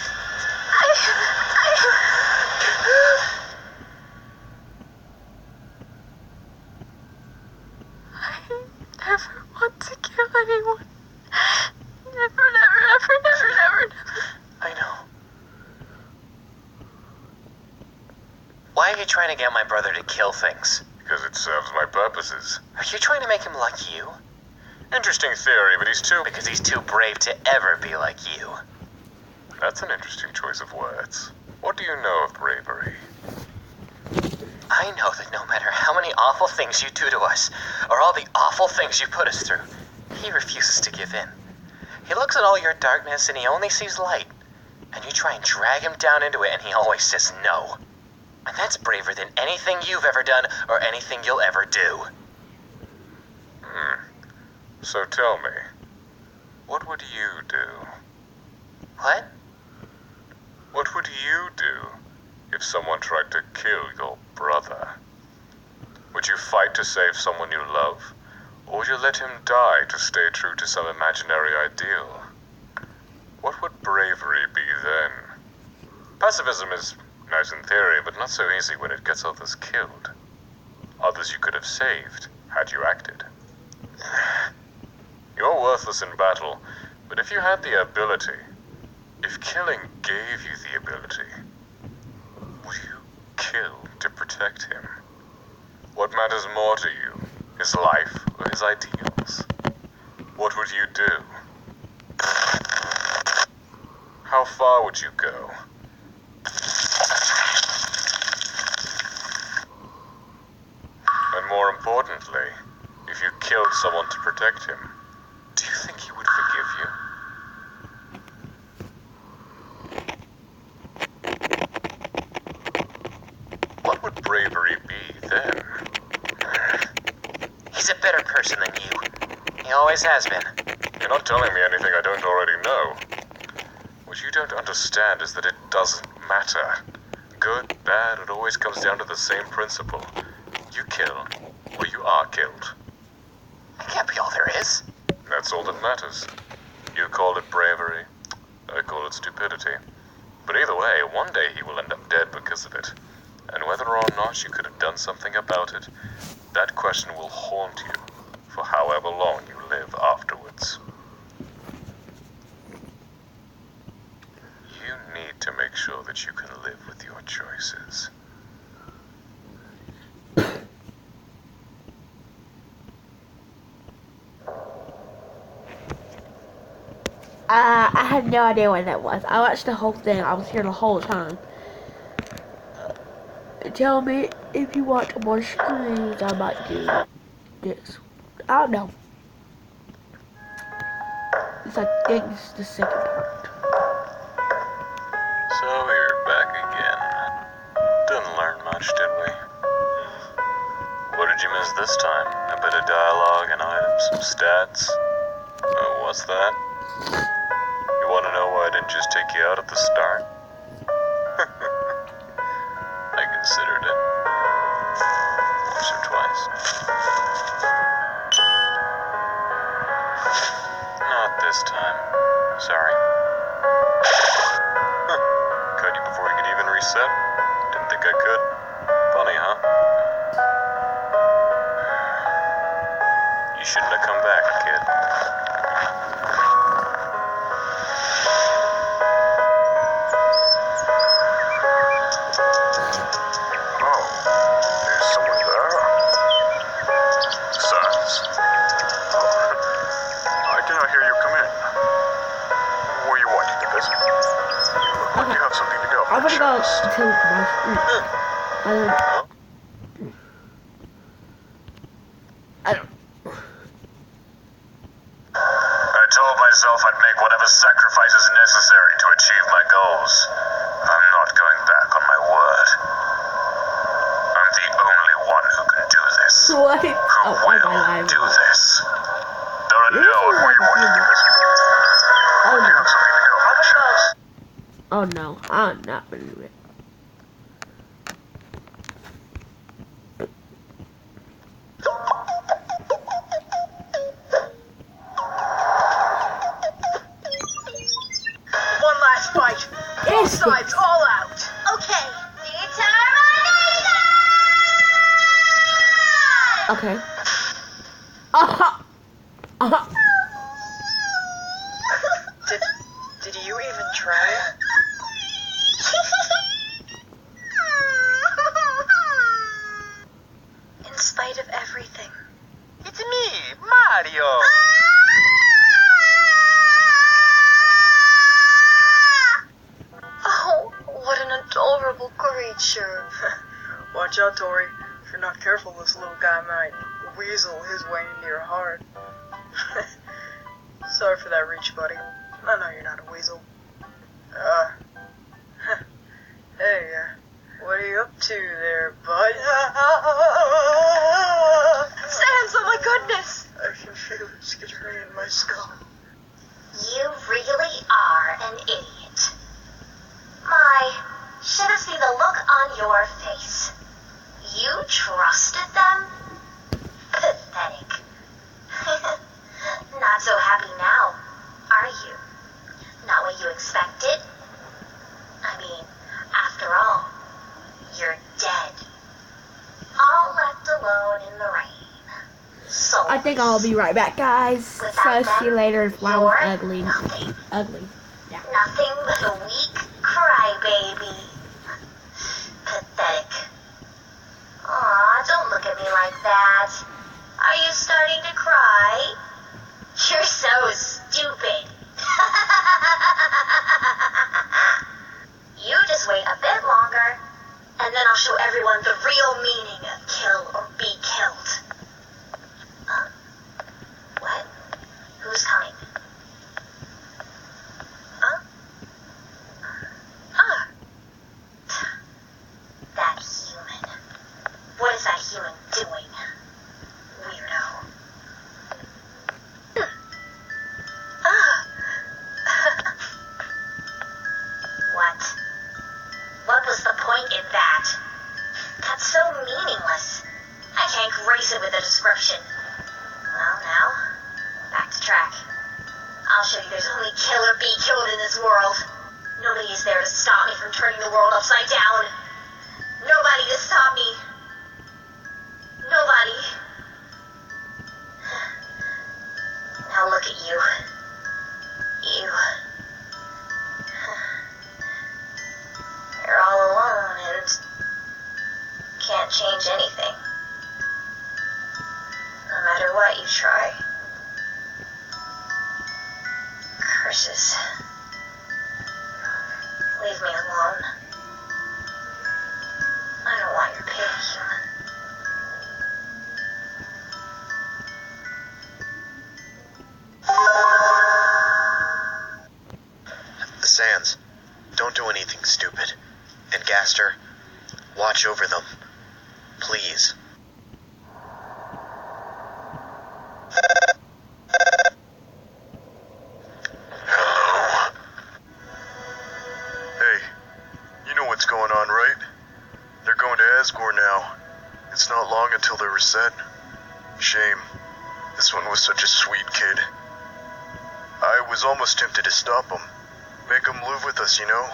I never want to kill anyone. Never, never. I know. Why are you trying to get my brother to kill things? Because it serves my purposes. Are you trying to make him like you? Interesting theory, but Because he's too brave to ever be like you. That's an interesting choice of words. What do you know of bravery? I know that no matter how many awful things you do to us, or all the awful things you put us through, he refuses to give in. He looks at all your darkness and he only sees light. And you try and drag him down into it and he always says no. And that's braver than anything you've ever done or anything you'll ever do. So tell me, what would you do? What? What would you do if someone tried to kill your brother? Would you fight to save someone you love? Or would you let him die to stay true to some imaginary ideal? What would bravery be then? Pacifism is nice in theory, but not so easy when it gets others killed. Others you could have saved, had you acted. You're worthless in battle, but if you had the ability, if killing gave you the ability, would you kill to protect him? What matters more to you, his life or his ideals? What would you do? How far would you go? And more importantly, if you killed someone to protect him, do you think he would forgive you? What would bravery be then? He's a better person than you. He always has been. You're not telling me anything I don't already know. What you don't understand is that it doesn't matter. Good, bad, it always comes down to the same principle. You kill, or you are killed. That can't be all there is. That's all that matters. You call it bravery, I call it stupidity. But either way, one day he will end up dead because of it. And whether or not you could have done something about it, that question will haunt you for however long you live afterwards. You need to make sure that you can live with your choices. I had no idea what that was. I watched the whole thing. I was here the whole time. Tell me if you want more screens. I might do this. I don't know. It's like, I think this is the second part. So we're back again. Didn't learn much, did we? What did you miss this time? A bit of dialogue and items, some stats? Oh, what's that? You want to know why I didn't just take you out at the start? I considered it. Once or twice. Not this time. Sorry. Cut you before you could even reset? Didn't think I could. Funny, huh? You shouldn't have come back, kid. I'm gonna go to my I don't. I told myself I'd make whatever sacrifice sacrifices necessary to achieve my goals. I'm not going back on my word. I'm the only one who can do this. What? Who will do this? There are no rewards. Oh no. Something to go for. Oh no, I'm not gonna do it. One last fight. Both sides all out. Okay. Determination! Okay. Aha! Aha! Did you even try? In spite of everything. It's me, Mario. Oh, what an adorable creature. Watch out, Tori. If you're not careful, this little guy might weasel his way into your heart. Sorry for that reach, buddy. I know you're not a weasel. Hey, what are you up to there, bud? Sans, oh my goodness! I can feel it skittering in my skull. You really are an idiot. My, should have seen the look on your face. You trusted them? Pathetic. Not so happy now, are you? Not what you expected? I mean, after all, you're dead. All left alone in the rain. So I think I'll be right back, guys. So see you later if I was ugly. Nothing. Ugly. Yeah. Nothing but a weak crybaby. Pathetic. Aw, don't look at me like that. Are you starting to cry? You're so stupid. You just wait a bit longer, and then I'll show everyone the real meaning of kill or be killed. What? Who's coming? Huh? Ah. That human. What is that human doing? Weirdo. What? What was the point in that? That's so meaningless. I can't grace it with a description. Well, now, back to track. I'll show you there's only kill or be killed in this world. Nobody is there to stop me from turning the world upside down. Nobody to stop me. Nobody. Now look at you. You. You're all alone and can't change anything. No matter what you try. Curses. Leave me alone. I don't want your pity, human. Sans, don't do anything stupid. And Gaster, watch over them. Please. Hello? Hey, you know what's going on, right? They're going to Asgore now. It's not long until they're reset. Shame. This one was such a sweet kid. I was almost tempted to stop him. Make him live with us, you know?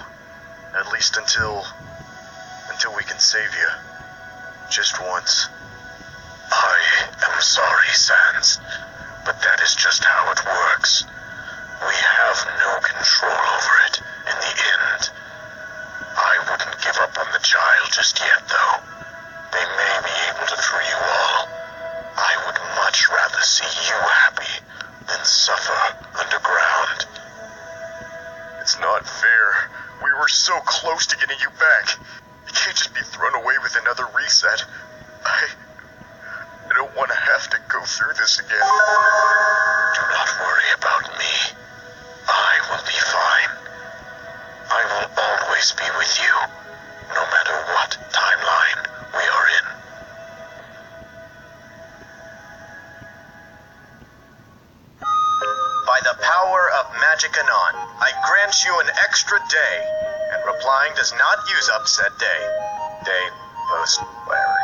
At least until we can save you. Just once. I am sorry, Sans, but that is just how it works. We have no control over it in the end. I wouldn't give up on the child just yet, though. They may be able to free you all. I would much rather see you happy than suffer underground. It's not fair. We were so close to getting you back. You can't just be thrown away with another reset. I don't want to have to go through this again. Do not worry about me. I will be fine. grants you an extra day, and replying does not use up said day. Day, post, whatever.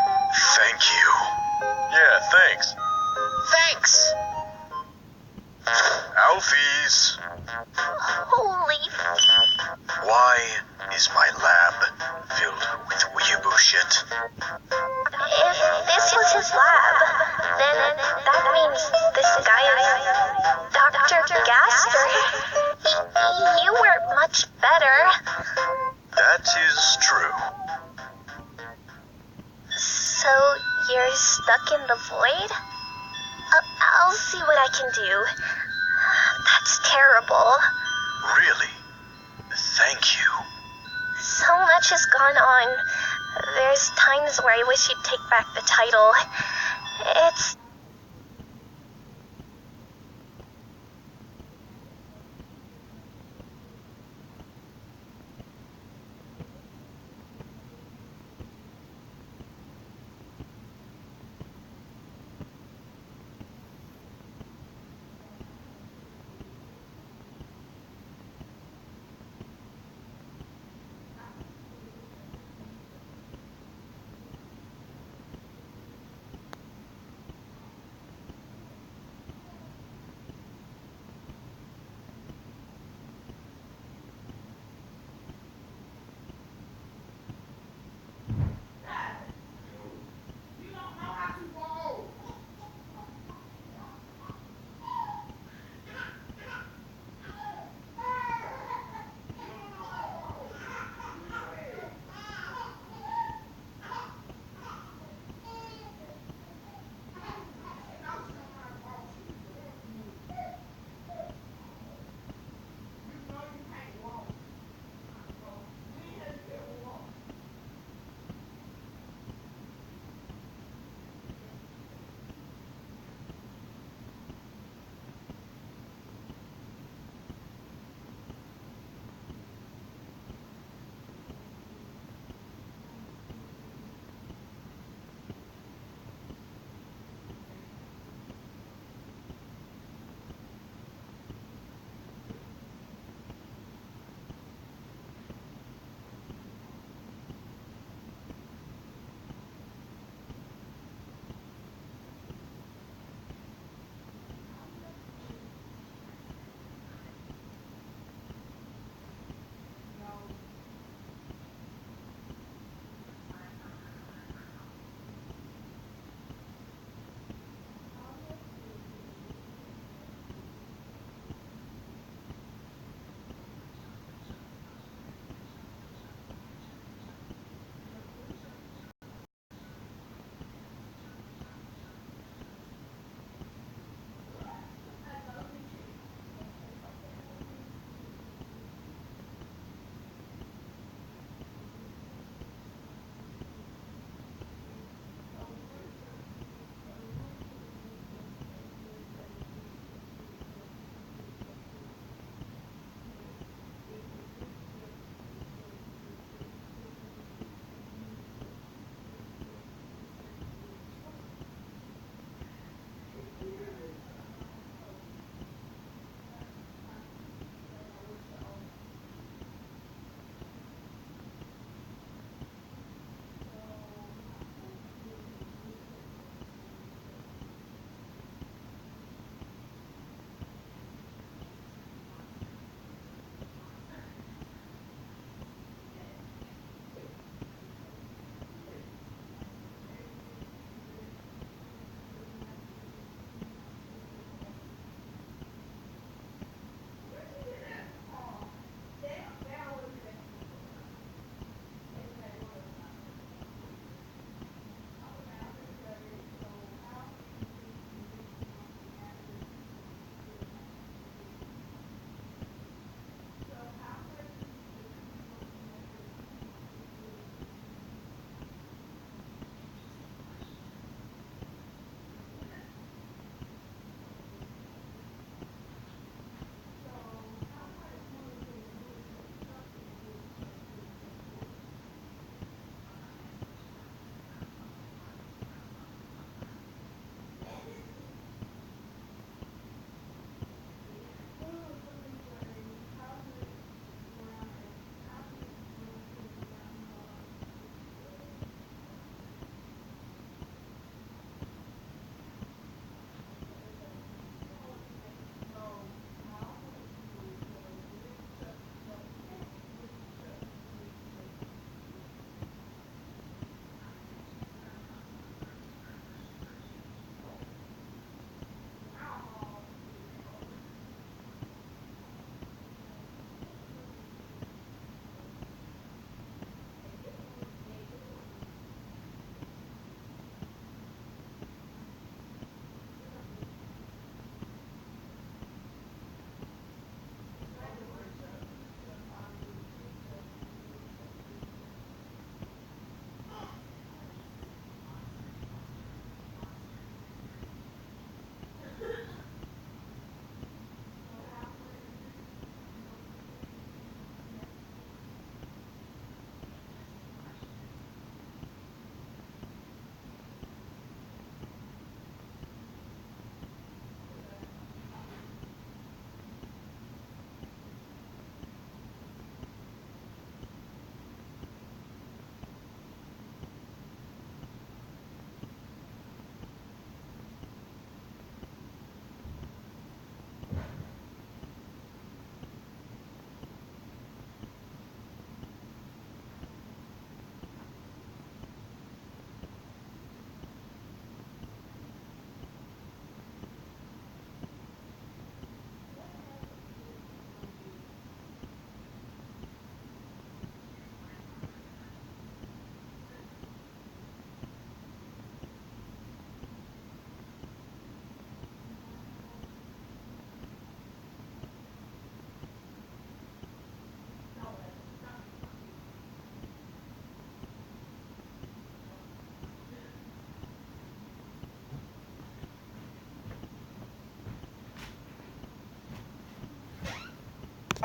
Thank you. Yeah, thanks. Thanks. Alfies. Holy. Why is my lab filled with weeaboo shit? If this was his lab, then that means this guy is Dr. Gaster. You were much better. That is true. So you're stuck in the void? I'll see what I can do. That's terrible. Really? Thank you. So much has gone on. There's times where I wish you'd take back the title. It's...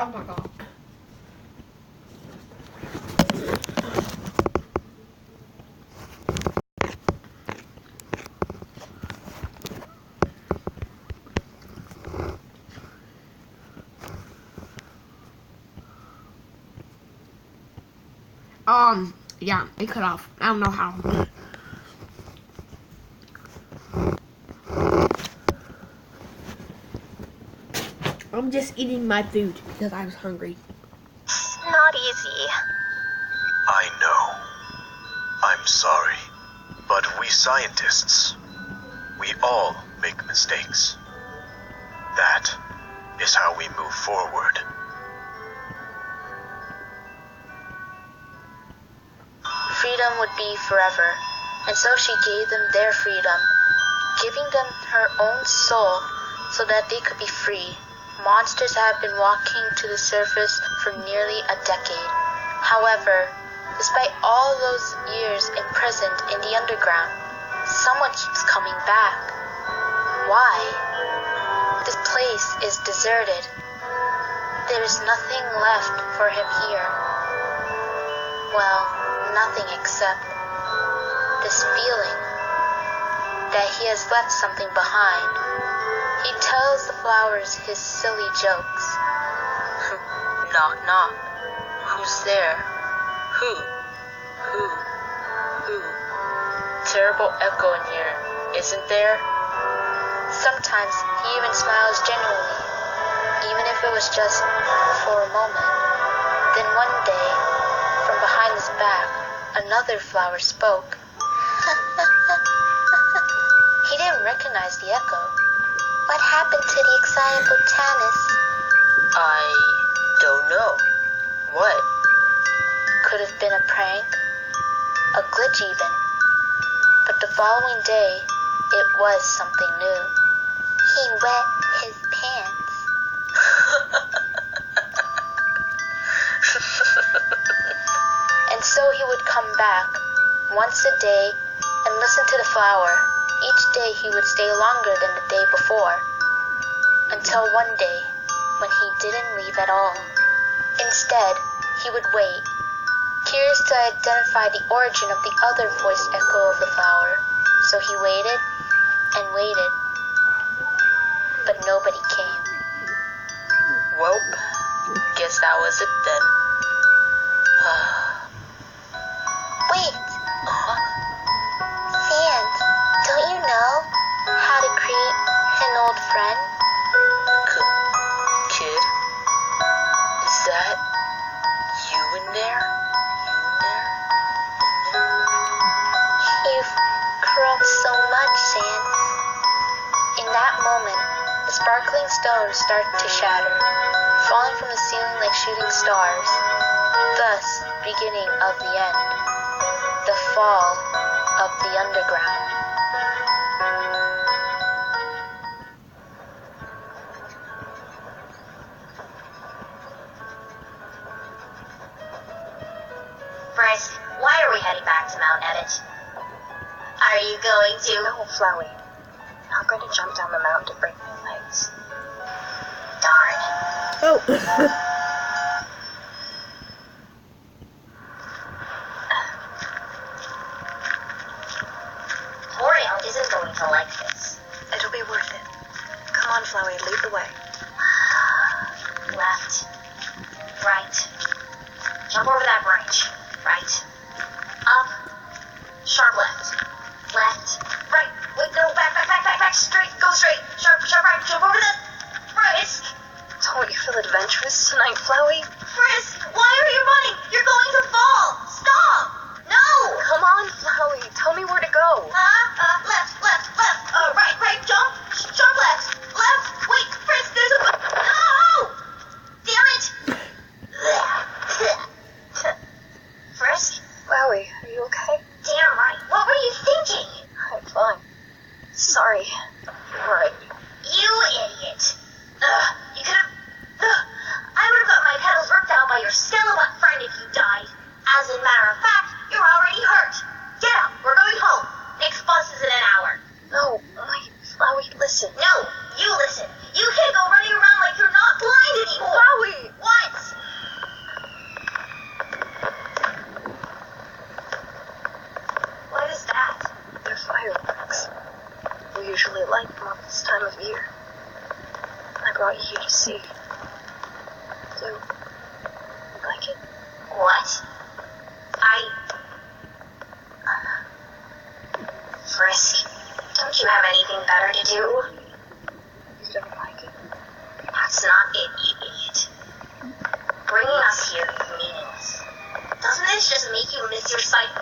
Oh my god. Yeah, it cut off. I don't know how. I'm just eating my food because I was hungry. Not easy. I know. I'm sorry. But we scientists, we all make mistakes. That is how we move forward. Freedom would be forever, and so she gave them their freedom, giving them her own soul so that they could be free. Monsters have been walking to the surface for nearly a decade. However, despite all those years imprisoned in the underground, someone keeps coming back. Why? This place is deserted. There is nothing left for him here. Well, nothing except this feeling that he has left something behind. He tells the flowers his silly jokes. Knock, knock. Who's there? Who? Terrible echo in here, isn't there? Sometimes he even smiles genuinely, even if it was just for a moment. Then one day, from behind his back, another flower spoke. He didn't recognize the echo. What happened to the excited botanist? I don't know. What? Could have been a prank, a glitch even. But the following day, it was something new. He wet his pants. And so he would come back once a day and listen to the flower. Each day he would stay longer than the day before, until one day when he didn't leave at all. Instead, he would wait, curious to identify the origin of the other voiced echo of the flower. So he waited and waited, but nobody came. Well, guess that was it then. Wait! Sans, don't you know how to create an old friend? Kid? Is that you in there? You've grown so much, Sans. In that moment, the sparkling stones start to shatter, falling from the ceiling like shooting stars. Thus, beginning of the end. The fall of the underground. Bryce, why are we heading back to Mount Edit? Are you going to? No, Flowey. I'm going to jump down the mountain to break my legs. Darn. Oh. L'Oreal isn't going to like this. It'll be worth it. Come on, Flowey, lead the way. Left. Right. Jump over that branch. Right. Up. Sharp left. Left. Right. Wait, no, back. Straight. Go straight. Sharp right. Jump over that. Right. Don't you feel adventurous tonight,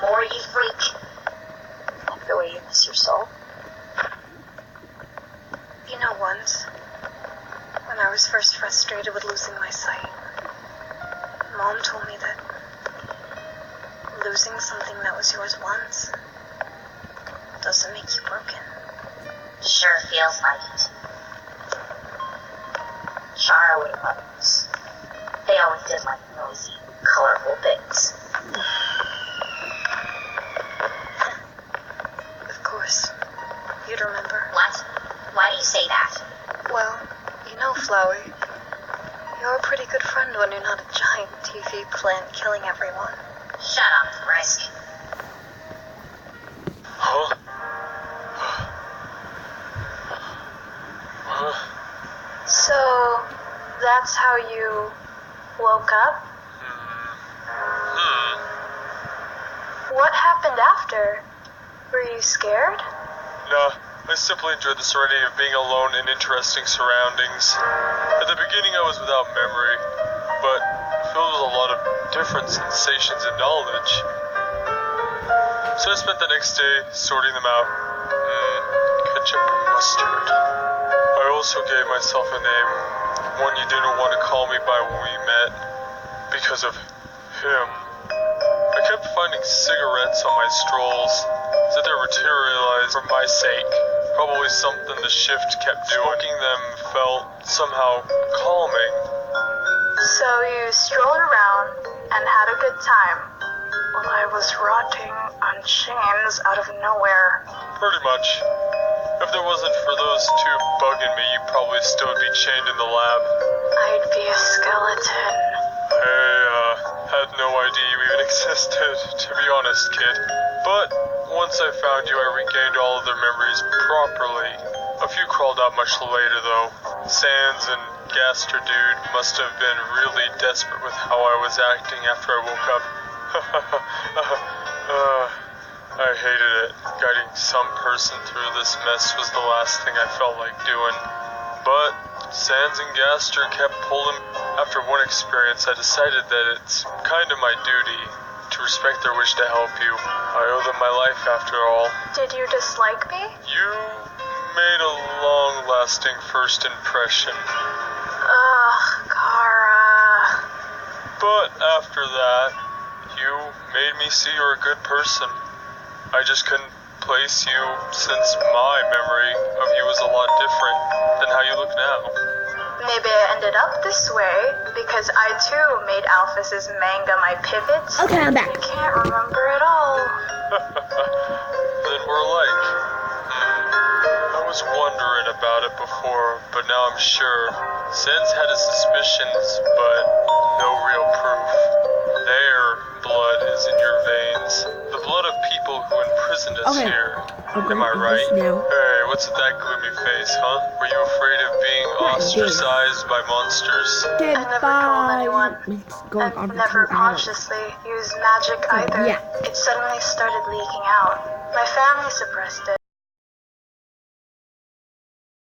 more you freak. Like the way you miss your soul. You know, once, when I was first frustrated with losing my sight, Mom told me that losing something that was yours once doesn't make you broken. Sure feels like it. Shara would have loved this. They always did like noisy, colorful things. Of course. You'd remember. What? Why do you say that? Well, you know, Flowey, you're a pretty good friend when you're not a giant TV plant killing everyone. Shut up, Frisk. Huh? So, that's how you woke up? What happened after? Were you scared? Nah, I simply enjoyed the serenity of being alone in interesting surroundings. At the beginning I was without memory, but filled with a lot of different sensations and knowledge. So I spent the next day sorting them out. Ketchup and mustard. I also gave myself a name, one you didn't want to call me by when we met, because of him. I kept finding cigarettes on my strolls, as if they materialized for my sake. Probably something the shift kept doing. Smoking them felt somehow calming. So you strolled around and had a good time, while I was rotting on chains out of nowhere. Pretty much. If there wasn't for those two bugging me, you probably still would be chained in the lab. I'd be a skeleton. I had no idea you even existed, to be honest, kid. But once I found you, I regained all of their memories properly. A few crawled out much later, though. Sans and Gaster Dude must have been really desperate with how I was acting after I woke up. I hated it. Guiding some person through this mess was the last thing I felt like doing. But Sans and Gaster kept pulling. After one experience, I decided that it's kind of my duty to respect their wish to help you. I owe them my life after all. Did you dislike me? You made a long-lasting first impression. Ugh, Kara. But after that, you made me see you're a good person. I just couldn't place you since my memory of you was a lot different than how you look now. Maybe I ended up this way because I too made Alphys's manga my pivot. Okay, I'm back. I can't remember it all. Then we're alike. I was wondering about it before, but now I'm sure. Sans had his suspicions, but no real proof. Their blood is in your veins. The blood of people who imprisoned us here. Am I right? Hey, what's with that gloomy face, huh? Were you afraid of being ostracized by monsters? I never told anyone, and never consciously used magic either. Yeah. It suddenly started leaking out. My family suppressed it.